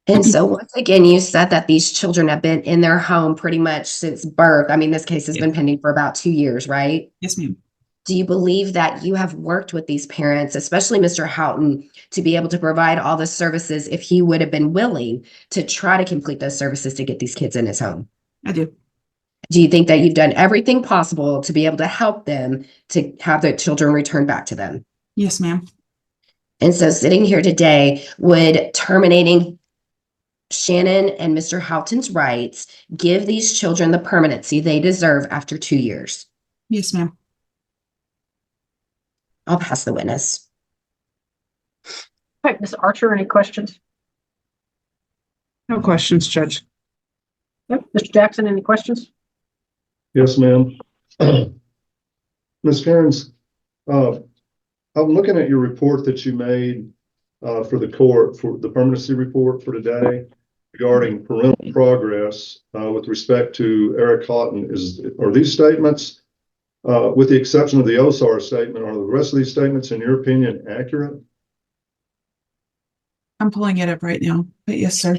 And so once again, you said that these children have been in their home pretty much since birth. I mean, this case has been pending for about 2 years, right? Yes, ma'am. Do you believe that you have worked with these parents, especially Mr. Houghton, to be able to provide all the services if he would have been willing to try to complete those services to get these kids in his home? I do. Do you think that you've done everything possible to be able to help them to have their children returned back to them? Yes, ma'am. And so sitting here today, would terminating Shannon and Mr. Houghton's rights give these children the permanency they deserve after 2 years? Yes, ma'am. I'll pass the witness. All right, Ms. Archer, any questions? No questions, Judge. Yep. Mr. Jackson, any questions? Yes, ma'am. Ms. Cairns, I'm looking at your report that you made for the court, for the permanency report for today regarding parental progress with respect to Eric Houghton. Are these statements, with the exception of the OSAR statement, are the rest of these statements, in your opinion, accurate? I'm pulling it up right now, but yes, sir.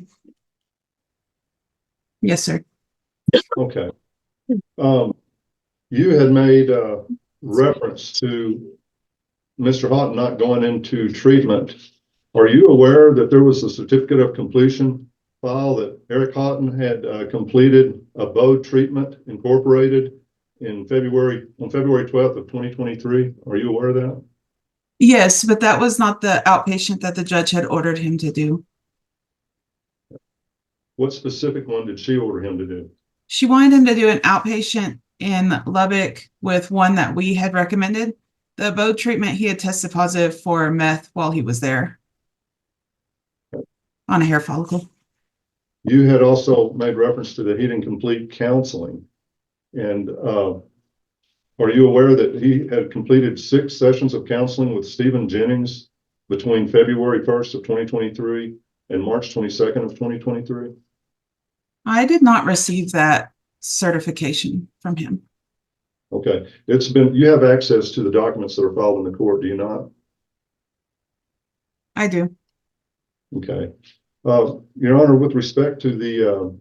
Yes, sir. Okay. You had made reference to Mr. Houghton not going into treatment. Are you aware that there was a certificate of completion file that Eric Houghton had completed abode treatment incorporated on February 12th of 2023? Are you aware of that? Yes, but that was not the outpatient that the judge had ordered him to do. What specific one did she order him to do? She wanted him to do an outpatient in Lubbock with one that we had recommended. The abode treatment, he had tested positive for meth while he was there on a hair follicle. You had also made reference to the he didn't complete counseling. And are you aware that he had completed 6 sessions of counseling with Stephen Jennings between February 1st of 2023 and March 22nd of 2023? I did not receive that certification from him. Okay. You have access to the documents that are filed in the court, do you not? I do. Okay. Your Honor, with respect to the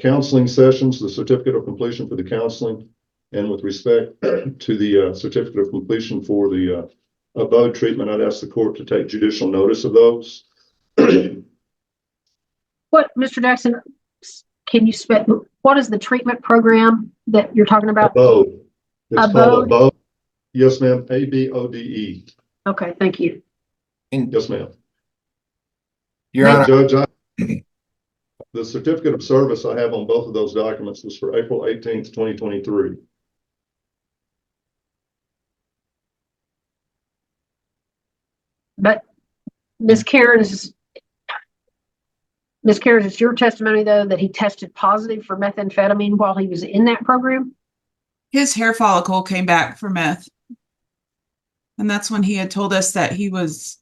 counseling sessions, the certificate of completion for the counseling, and with respect to the certificate of completion for the abode treatment, I'd ask the court to take judicial notice of those. What, Mr. Jackson, can you what is the treatment program that you're talking about? Abode. It's called Abode? abode. Yes, ma'am. ABODE. Okay, thank you. Yes, ma'am. Your Honor, Judge, the certificate of service I have on both of those documents was for April 18th, 2023. But Ms. Cairns, it's your testimony, though, that he tested positive for methamphetamine while he was in that program? His hair follicle came back for meth. And that's when he had told us that he was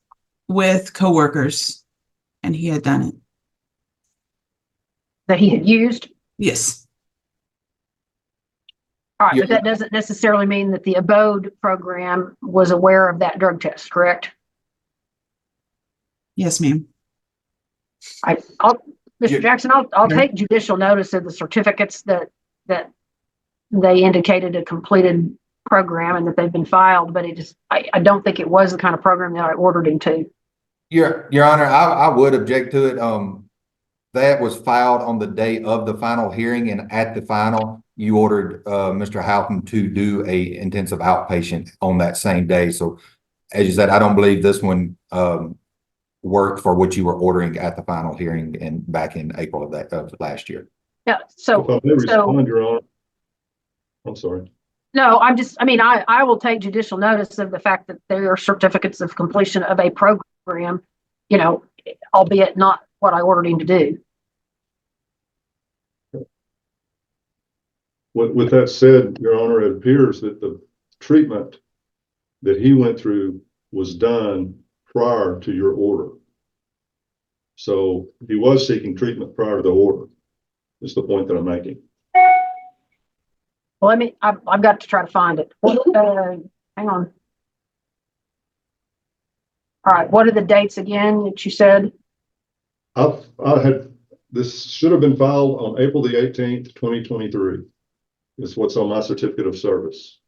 with coworkers and he had done it. That he had used? Yes. All right, but that doesn't necessarily mean that the abode program was aware of that drug test, correct? Yes, ma'am. Mr. Jackson, I'll take judicial notice of the certificates that they indicated a completed program and that they've been filed, but I don't think it was the kind of program that I ordered him to. Your Honor, I would object to it. That was filed on the day of the final hearing, and at the final, you ordered Mr. Houghton to do a intensive outpatient on that same day. So as you said, I don't believe this one worked for what you were ordering at the final hearing and back in April of last year. Yeah. So, If I may respond, Your Honor. I'm sorry. no, I will take judicial notice of the fact that there are certificates of completion of a program, albeit not what I ordered him to do. With that said, Your Honor, it appears that the treatment that he went through was done prior to your order. So he was seeking treatment prior to the order, is the point that I'm making. Well, I've got to try to find it. Hang on. All right. What are the dates again that you said? This should have been filed on April the 18th, 2023. Is what's on my certificate of service.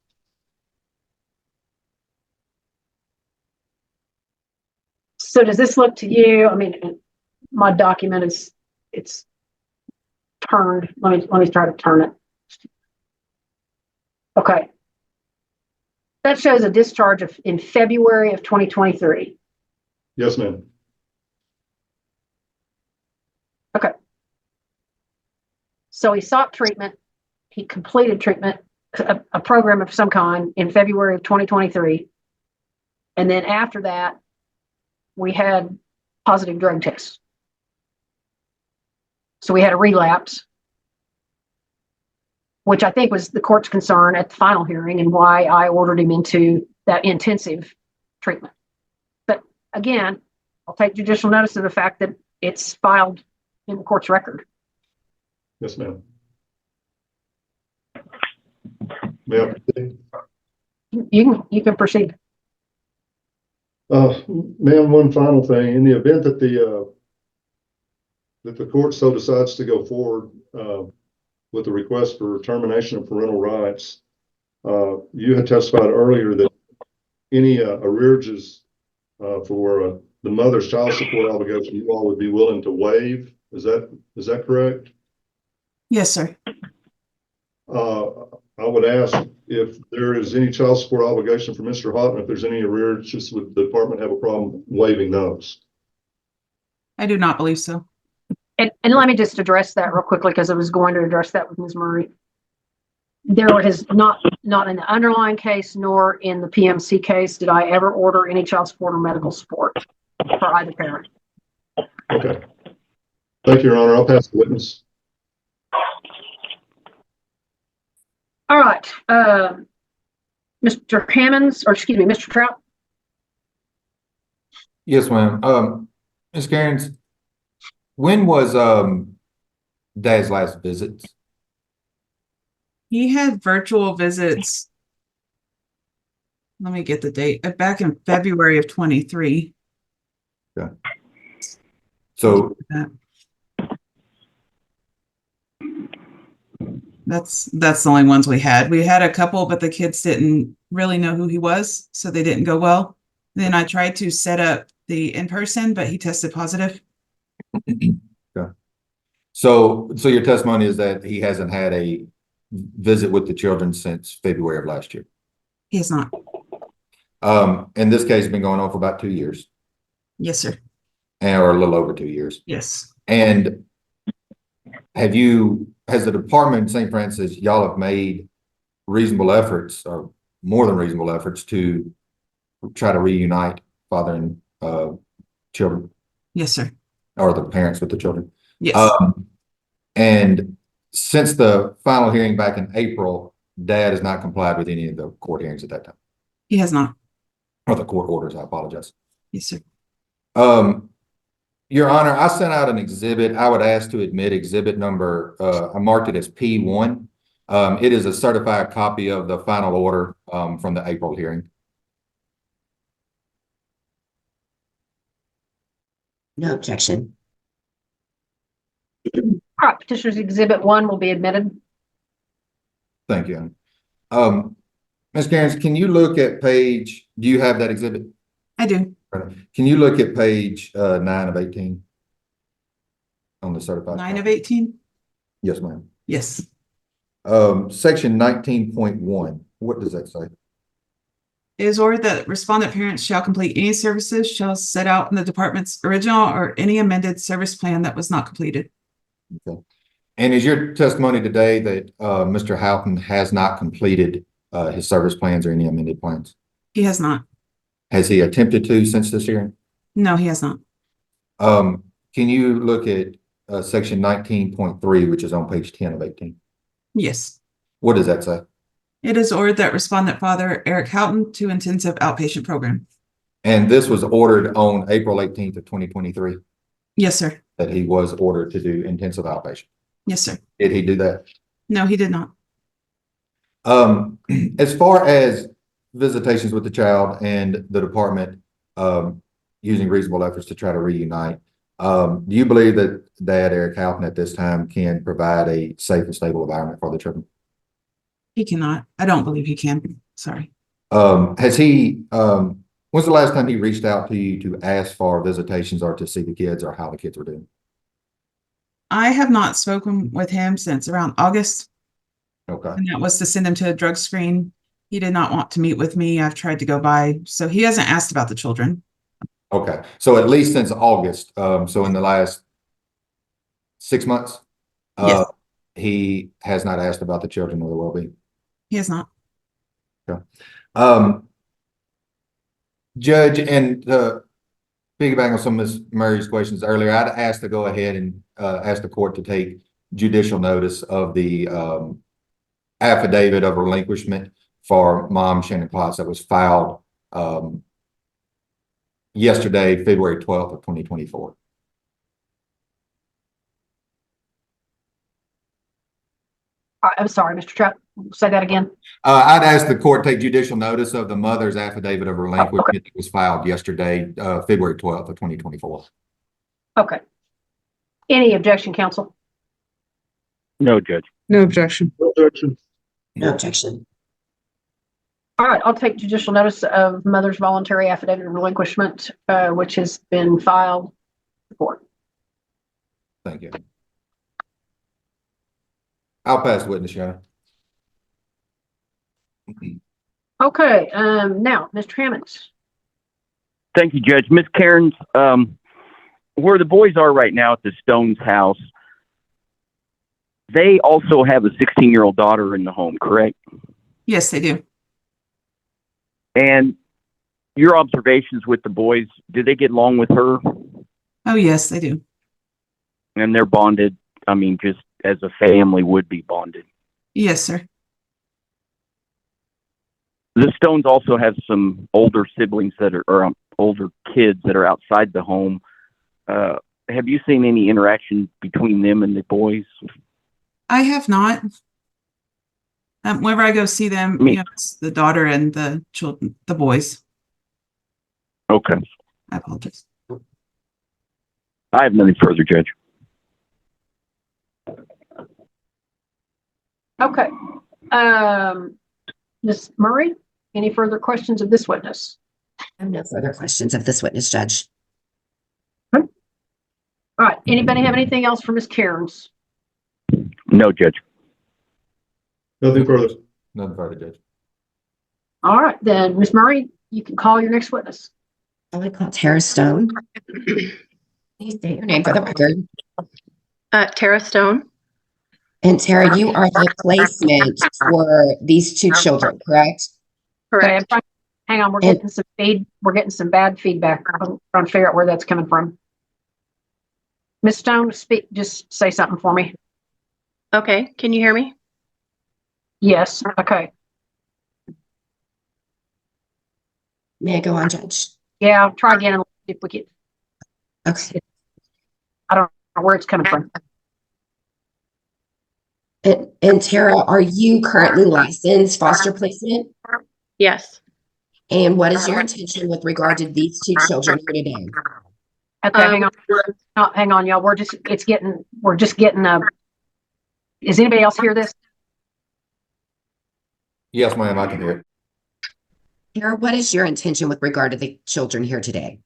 So does this look to you? My document it's turned. Let me try to turn it. Okay. That shows a discharge in February of 2023. Yes, ma'am. Okay. So he sought treatment. He completed treatment, a program of some kind in February of 2023. And then after that, we had positive drug tests. So we had a relapse, which I think was the court's concern at the final hearing and why I ordered him into that intensive treatment. But again, I'll take judicial notice of the fact that it's filed in the court's record. Yes, ma'am. May I proceed? You can proceed. Ma'am, one final thing. In the event that the court so decides to go forward with the request for termination of parental rights, you had testified earlier that any arrearages for the mother's child support obligation you all would be willing to waive. Is that correct? Yes, sir. I would ask if there is any child support obligation for Mr. Houghton, if there's any arrearages, would the department have a problem waiving those? I do not believe so. And let me just address that real quickly because I was going to address that with Ms. Murray. There has not in the underlying case nor in the PMC case did I ever order any child support or medical support for either parent. Okay. Thank you, Your Honor. I'll pass the witness. All right. Mr. Hammonds, or excuse me, Mr. Trout. Yes, ma'am. Ms. Cairns, when was Dad's last visit? He had virtual visits. Let me get the date. Back in February of 23. Okay. So that's the only ones we had. We had a couple, but the kids didn't really know who he was, so they didn't go well. Then I tried to set up the in-person, but he tested positive. Okay. So your testimony is that he hasn't had a visit with the children since February of last year? He has not. And this case has been going on for about 2 years? Yes, sir. Or a little over 2 years? Yes. And has the department in St. Francis, y'all have made reasonable efforts or more than reasonable efforts to try to reunite father and children? Yes, sir. Or the parents with the children? Yes. And since the final hearing back in April, Dad has not complied with any of the court hearings at that time? He has not. Or the court orders, I apologize. Yes, sir. Your Honor, I sent out an exhibit. I would ask to admit exhibit number, I marked it as P1. It is a certified copy of the final order from the April hearing. No objection. All right, petitioner's exhibit 1 will be admitted. Thank you. Ms. Cairns, can you look at page, do you have that exhibit? I do. Can you look at page 9 of 18? On the certified. 9 of 18? Yes, ma'am. Yes. Section 19.1, what does that say? It is ordered that respondent parents shall complete any services shall set out in the department's original or any amended service plan that was not completed. Okay. And is your testimony today that Mr. Houghton has not completed his service plans or any amended plans? He has not. Has he attempted to since this hearing? No, he has not. Can you look at section 19.3, which is on page 10 of 18? Yes. What does that say? It is ordered that respondent father Eric Houghton to intensive outpatient program. And this was ordered on April 18th of 2023? Yes, sir. That he was ordered to do intensive outpatient? Yes, sir. Did he do that? No, he did not. As far as visitations with the child and the department using reasonable efforts to try to reunite, do you believe that Dad Eric Houghton at this time can provide a safe and stable environment for the children? He cannot. I don't believe he can. Sorry. Has he, when's the last time he reached out to you to ask for visitations or to see the kids or how the kids were doing? I have not spoken with him since around August. Okay. And that was to send him to a drug screen. He did not want to meet with me. I've tried to go by. So he hasn't asked about the children. Okay. So at least since August, so in the last 6 months, Yes. he has not asked about the children or the well-being. He has not. Okay. Judge, and piggyback on some of Ms. Murray's questions earlier, I'd asked to go ahead and ask the court to take judicial notice of the affidavit of relinquishment for Mom Shannon Klotz that was filed yesterday, February 12th of 2024. I'm sorry, Mr. Trapp, say that again. I'd ask the court take judicial notice of the mother's affidavit of relinquishment that was filed yesterday, February 12th of 2024. Okay. Any objection, counsel? No, Judge. No objection. No objection. No objection. All right, I'll take judicial notice of mother's voluntary affidavit of relinquishment, which has been filed before. Thank you. I'll pass witness, Your Honor. Okay, now, Mr. Hammonds. Thank you, Judge. Ms. Cairns, where the boys are right now at the Stones house, they also have a 16-year-old daughter in the home, correct? Yes, they do. And your observations with the boys, do they get along with her? Oh, yes, they do. And they're bonded, I mean, just as a family would be bonded. Yes, sir. The Stones also have some older siblings that are, or older kids that are outside the home. Have you seen any interaction between them and the boys? I have not. Whenever I go see them, you know, it's the daughter and the children, the boys. Okay. I apologize. I have nothing further, Judge. Okay. Ms. Murray, any further questions of this witness? I have no further questions of this witness, Judge. All right. Anybody have anything else for Ms. Cairns? No, Judge. Nothing further. Nothing further, Judge. All right, then, Ms. Murray, you can call your next witness. I would call Tara Stone. Please state your name for the record. Tara Stone. And Tara, you are the placement for these two children, correct? Correct. Okay, hang on, we're getting some bad feedback. I'm trying to figure out where that's coming from. Ms. Stone, just say something for me. Okay, can you hear me? Yes, okay. May I go on, Judge? Yeah, I'll try again if we get. Okay. I don't know where it's coming from. And Tara, are you currently licensed foster placement? Yes. And what is your intention with regard to these two children here today? Okay, hang on. No, hang on, y'all. We're just getting is anybody else hear this? Yes, ma'am, I can hear it. Kara, what is your intention with regard to the children here today?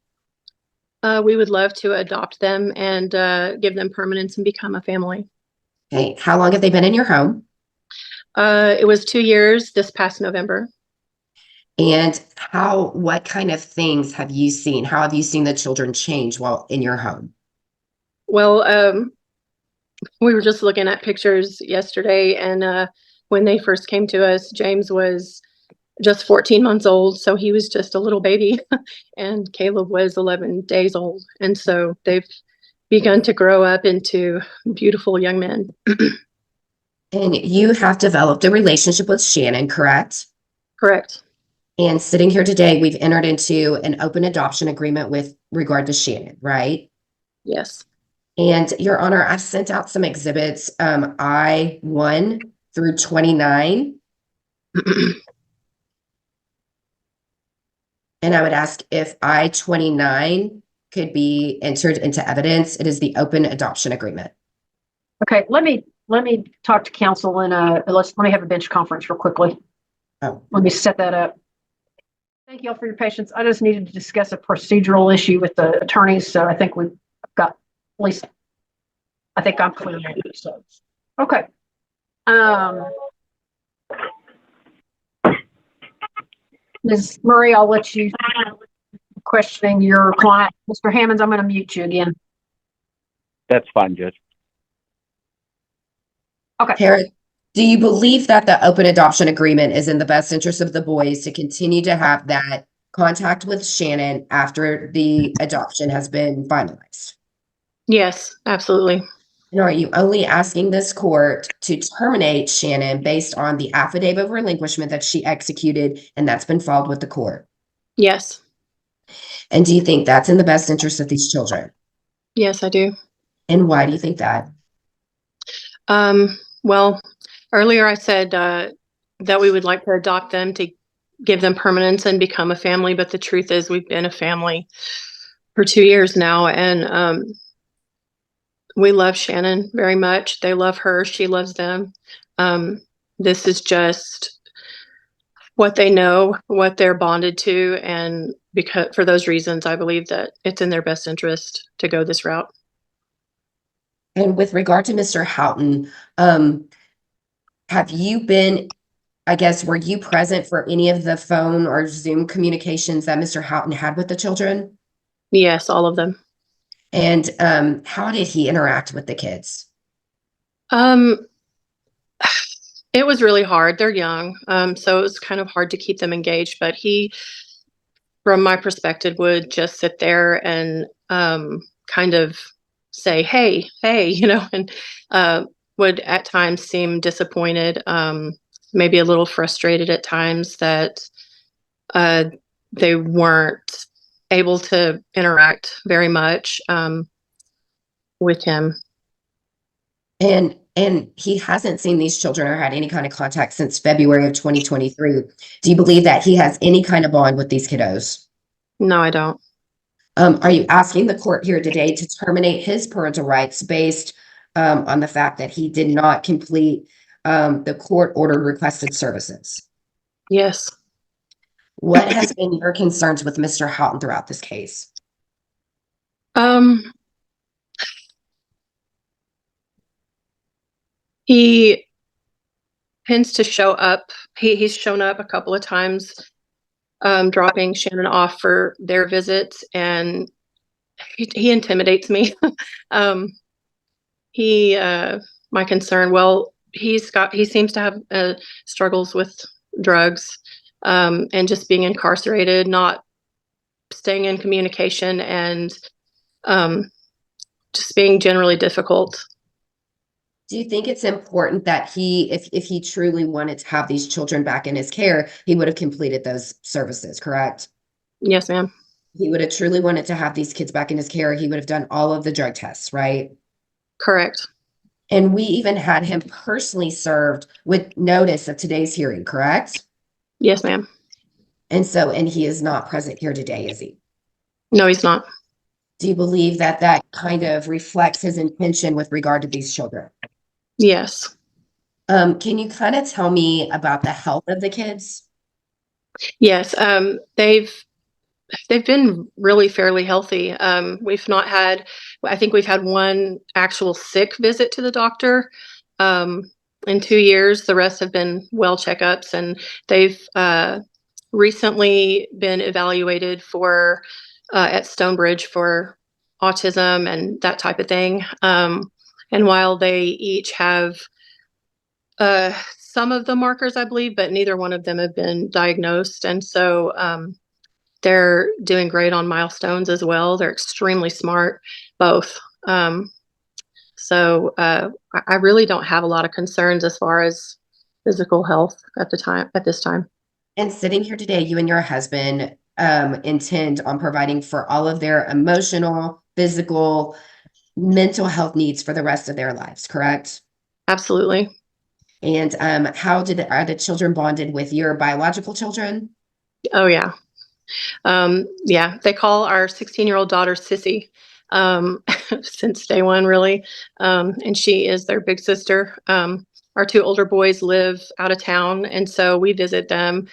We would love to adopt them and give them permanence and become a family. Okay, how long have they been in your home? It was 2 years this past November. And what kind of things have you seen? How have you seen the children change while in your home? Well, we were just looking at pictures yesterday, and when they first came to us, James was just 14 months old, so he was just a little baby, and Caleb was 11 days old. And so they've begun to grow up into beautiful young men. And you have developed a relationship with Shannon, correct? Correct. And sitting here today, we've entered into an open adoption agreement with regard to Shannon, right? Yes. And Your Honor, I've sent out some exhibits, I-1 through 29. And I would ask if I-29 could be entered into evidence. It is the open adoption agreement. Okay, let me talk to counsel and let me have a bench conference real quickly. Oh. Let me set that up. Thank you all for your patience. I just needed to discuss a procedural issue with the attorneys, so I think we've got, at least I think I'm clear on it. So okay. Ms. Murray, I'll let you questioning your client. Mr. Hammonds, I'm going to mute you again. That's fine, Judge. Okay. Kara, do you believe that the open adoption agreement is in the best interest of the boys to continue to have that contact with Shannon after the adoption has been finalized? Yes, absolutely. And are you only asking this court to terminate Shannon based on the affidavit of relinquishment that she executed and that's been filed with the court? Yes. And do you think that's in the best interest of these children? Yes, I do. And why do you think that? Well, earlier I said that we would like to adopt them to give them permanence and become a family, but the truth is we've been a family for 2 years now, and we love Shannon very much. They love her. She loves them. This is just what they know, what they're bonded to, and because for those reasons, I believe that it's in their best interest to go this route. And with regard to Mr. Houghton, have you been, I guess, were you present for any of the phone or Zoom communications that Mr. Houghton had with the children? Yes, all of them. And how did he interact with the kids? It was really hard. They're young, so it was kind of hard to keep them engaged. But he, from my perspective, would just sit there and kind of say, "Hey, hey," and would at times seem disappointed, maybe a little frustrated at times that they weren't able to interact very much with him. And he hasn't seen these children or had any kind of contact since February of 2023. Do you believe that he has any kind of bond with these kiddos? No, I don't. Are you asking the court here today to terminate his parental rights based on the fact that he did not complete the court-ordered requested services? Yes. What has been your concerns with Mr. Houghton throughout this case? He tends to show up. He's shown up a couple of times, dropping Shannon off for their visits, and he intimidates me. My concern, well, he seems to have struggles with drugs, and just being incarcerated, not staying in communication, and just being generally difficult. Do you think it's important that if he truly wanted to have these children back in his care, he would have completed those services, correct? Yes, ma'am. He would have truly wanted to have these kids back in his care. He would have done all of the drug tests, right? Correct. And we even had him personally served with notice of today's hearing, correct? Yes, ma'am. And he is not present here today, is he? No, he's not. Do you believe that that kind of reflects his intention with regard to these children? Yes. Can you kind of tell me about the health of the kids? Yes, they've been really fairly healthy. We've not had, I think we've had one actual sick visit to the doctor in 2 years. The rest have been well checkups, and they've recently been evaluated for at Stonebridge for autism and that type of thing. And while they each have some of the markers, I believe, but neither one of them have been diagnosed. And so they're doing great on milestones as well. They're extremely smart, both. So I really don't have a lot of concerns as far as physical health at this time. And sitting here today, you and your husband intend on providing for all of their emotional, physical, mental health needs for the rest of their lives, correct? Absolutely. And are the children bonded with your biological children? Oh, yeah. Yeah, they call our 16-year-old daughter Sissy since day one, really. And she is their big sister. Our two older boys live out of town, and so we visit them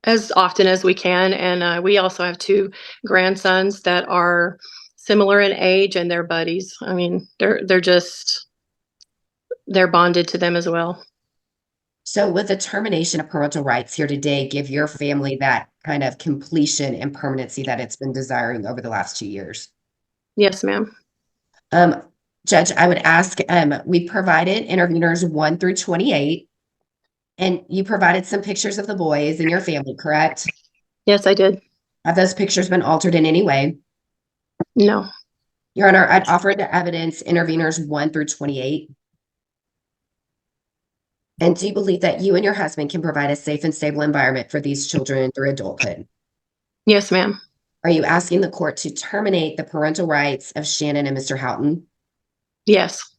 as often as we can. And we also have two grandsons that are similar in age, and they're buddies. I mean, they're bonded to them as well. So with the termination of parental rights here today, give your family that kind of completion and permanency that it's been desiring over the last 2 years? Yes, ma'am. Judge, I would ask, we provided interveners 1 through 28, and you provided some pictures of the boys and your family, correct? Yes, I did. Have those pictures been altered in any way? No. Your Honor, I'd offered the evidence interveners 1 through 28. And do you believe that you and your husband can provide a safe and stable environment for these children through adulthood? Yes, ma'am. Are you asking the court to terminate the parental rights of Shannon and Mr. Houghton? Yes.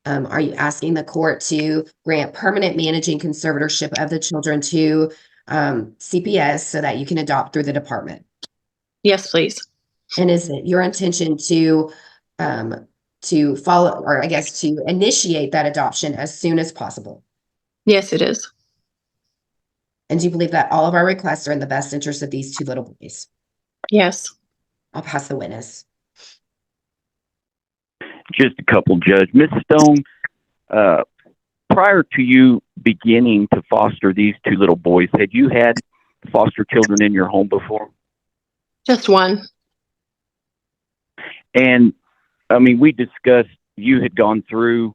Are you asking the court to grant permanent managing conservatorship of the children to CPS so that you can adopt through the department? Yes, please. And is it your intention to follow, or I guess to initiate that adoption as soon as possible? Yes, it is. And do you believe that all of our requests are in the best interest of these two little boys? Yes. I'll pass the witness. Just a couple, Judge. Ms. Stone, prior to you beginning to foster these two little boys, had you had foster children in your home before? Just one. And I mean, we discussed you had gone through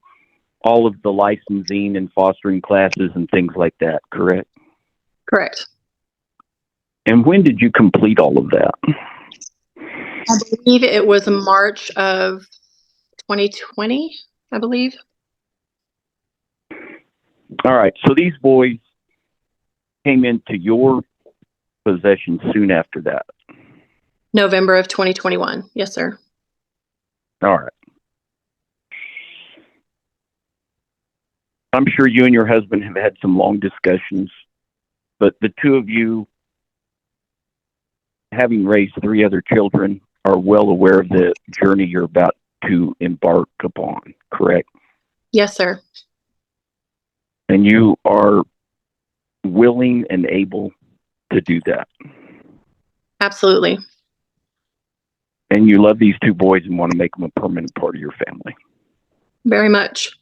all of the licensing and fostering classes and things like that, correct? Correct. And when did you complete all of that? I believe it was March of 2020, I believe. All right. So these boys came into your possession soon after that. November of 2021. Yes, sir. All right. I'm sure you and your husband have had some long discussions, but the two of you, having raised 3 other children, are well aware of the journey you're about to embark upon, correct? Yes, sir. And you are willing and able to do that. Absolutely. And you love these 2 boys and want to make them a permanent part of your family. Very much.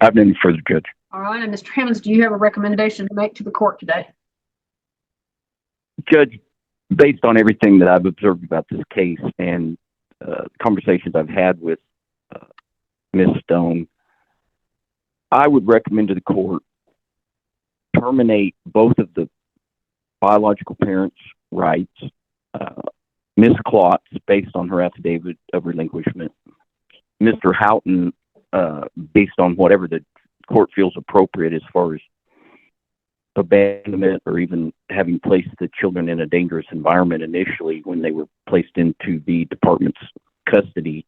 I have nothing further, Judge. All right, and Mr. Hammonds, do you have a recommendation to make to the court today? Judge, based on everything that I've observed about this case and conversations I've had with Ms. Stone, I would recommend to the court terminate both of the biological parents' rights. Ms. Klotz, based on her affidavit of relinquishment. Mr. Houghton, based on whatever the court feels appropriate as far as abandonment or even having placed the children in a dangerous environment initially when they were placed into the department's custody.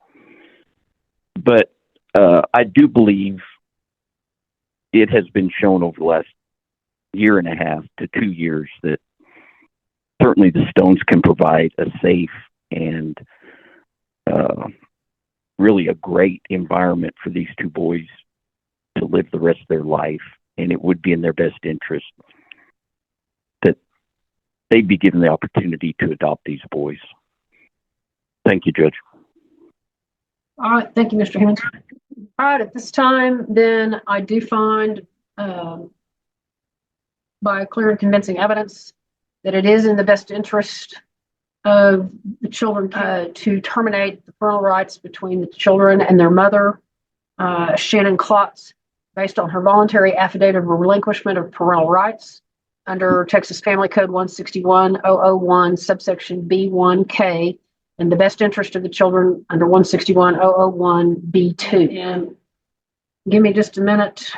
But I do believe it has been shown over the last 1.5 to 2 years that certainly the Stones can provide a safe and really a great environment for these two boys to live the rest of their life, and it would be in their best interest that they'd be given the opportunity to adopt these boys. Thank you, Judge. All right, thank you, Mr. Higgins. All right, at this time, then I do find by clear and convincing evidence that it is in the best interest of the children to terminate the parental rights between the children and their mother, Shannon Klotz, based on her voluntary affidavit of relinquishment of parental rights under Texas Family Code 161.001, subsection B1K, in the best interest of the children under 161.001 B2. And give me just a minute.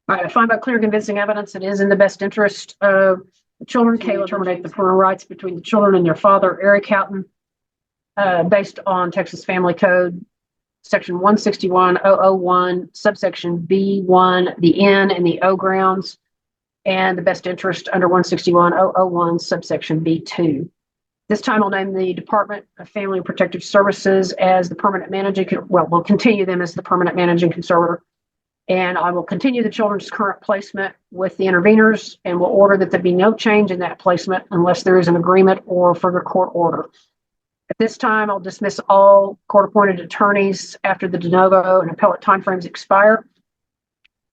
All right, I find by clear and convincing evidence it is in the best interest of the children, Kayla, terminate the parental rights between the children and their father, Eric Houghton, based on Texas Family Code, section 161.001, subsection B1, the N and the O grounds, and the best interest under 161.001, subsection B2. This time I'll name the Department of Family and Protective Services as the permanent managing, well, we'll continue them as the permanent managing conservator. And I will continue the children's current placement with the interveners and will order that there be no change in that placement unless there is an agreement or further court order. At this time, I'll dismiss all court-appointed attorneys after the de novo and appellate timeframes expire.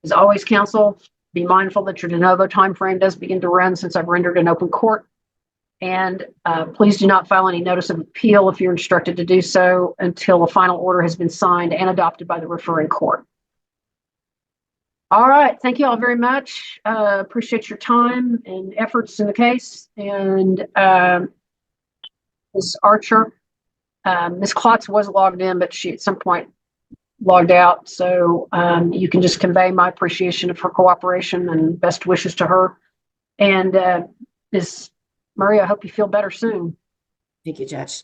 As always, counsel, be mindful that your de novo timeframe does begin to run since I've rendered an open court. And please do not file any notice of appeal if you're instructed to do so until a final order has been signed and adopted by the referring court. All right. Thank you all very much. Appreciate your time and efforts in the case. And Ms. Archer, Ms. Klotz was logged in, but she at some point logged out. So you can just convey my appreciation of her cooperation and best wishes to her. And Ms. Murray, I hope you feel better soon. Thank you, Judge.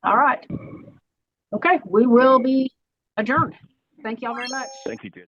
All right. Okay. We will be adjourned. Thank you all very much. Thank you, Judge.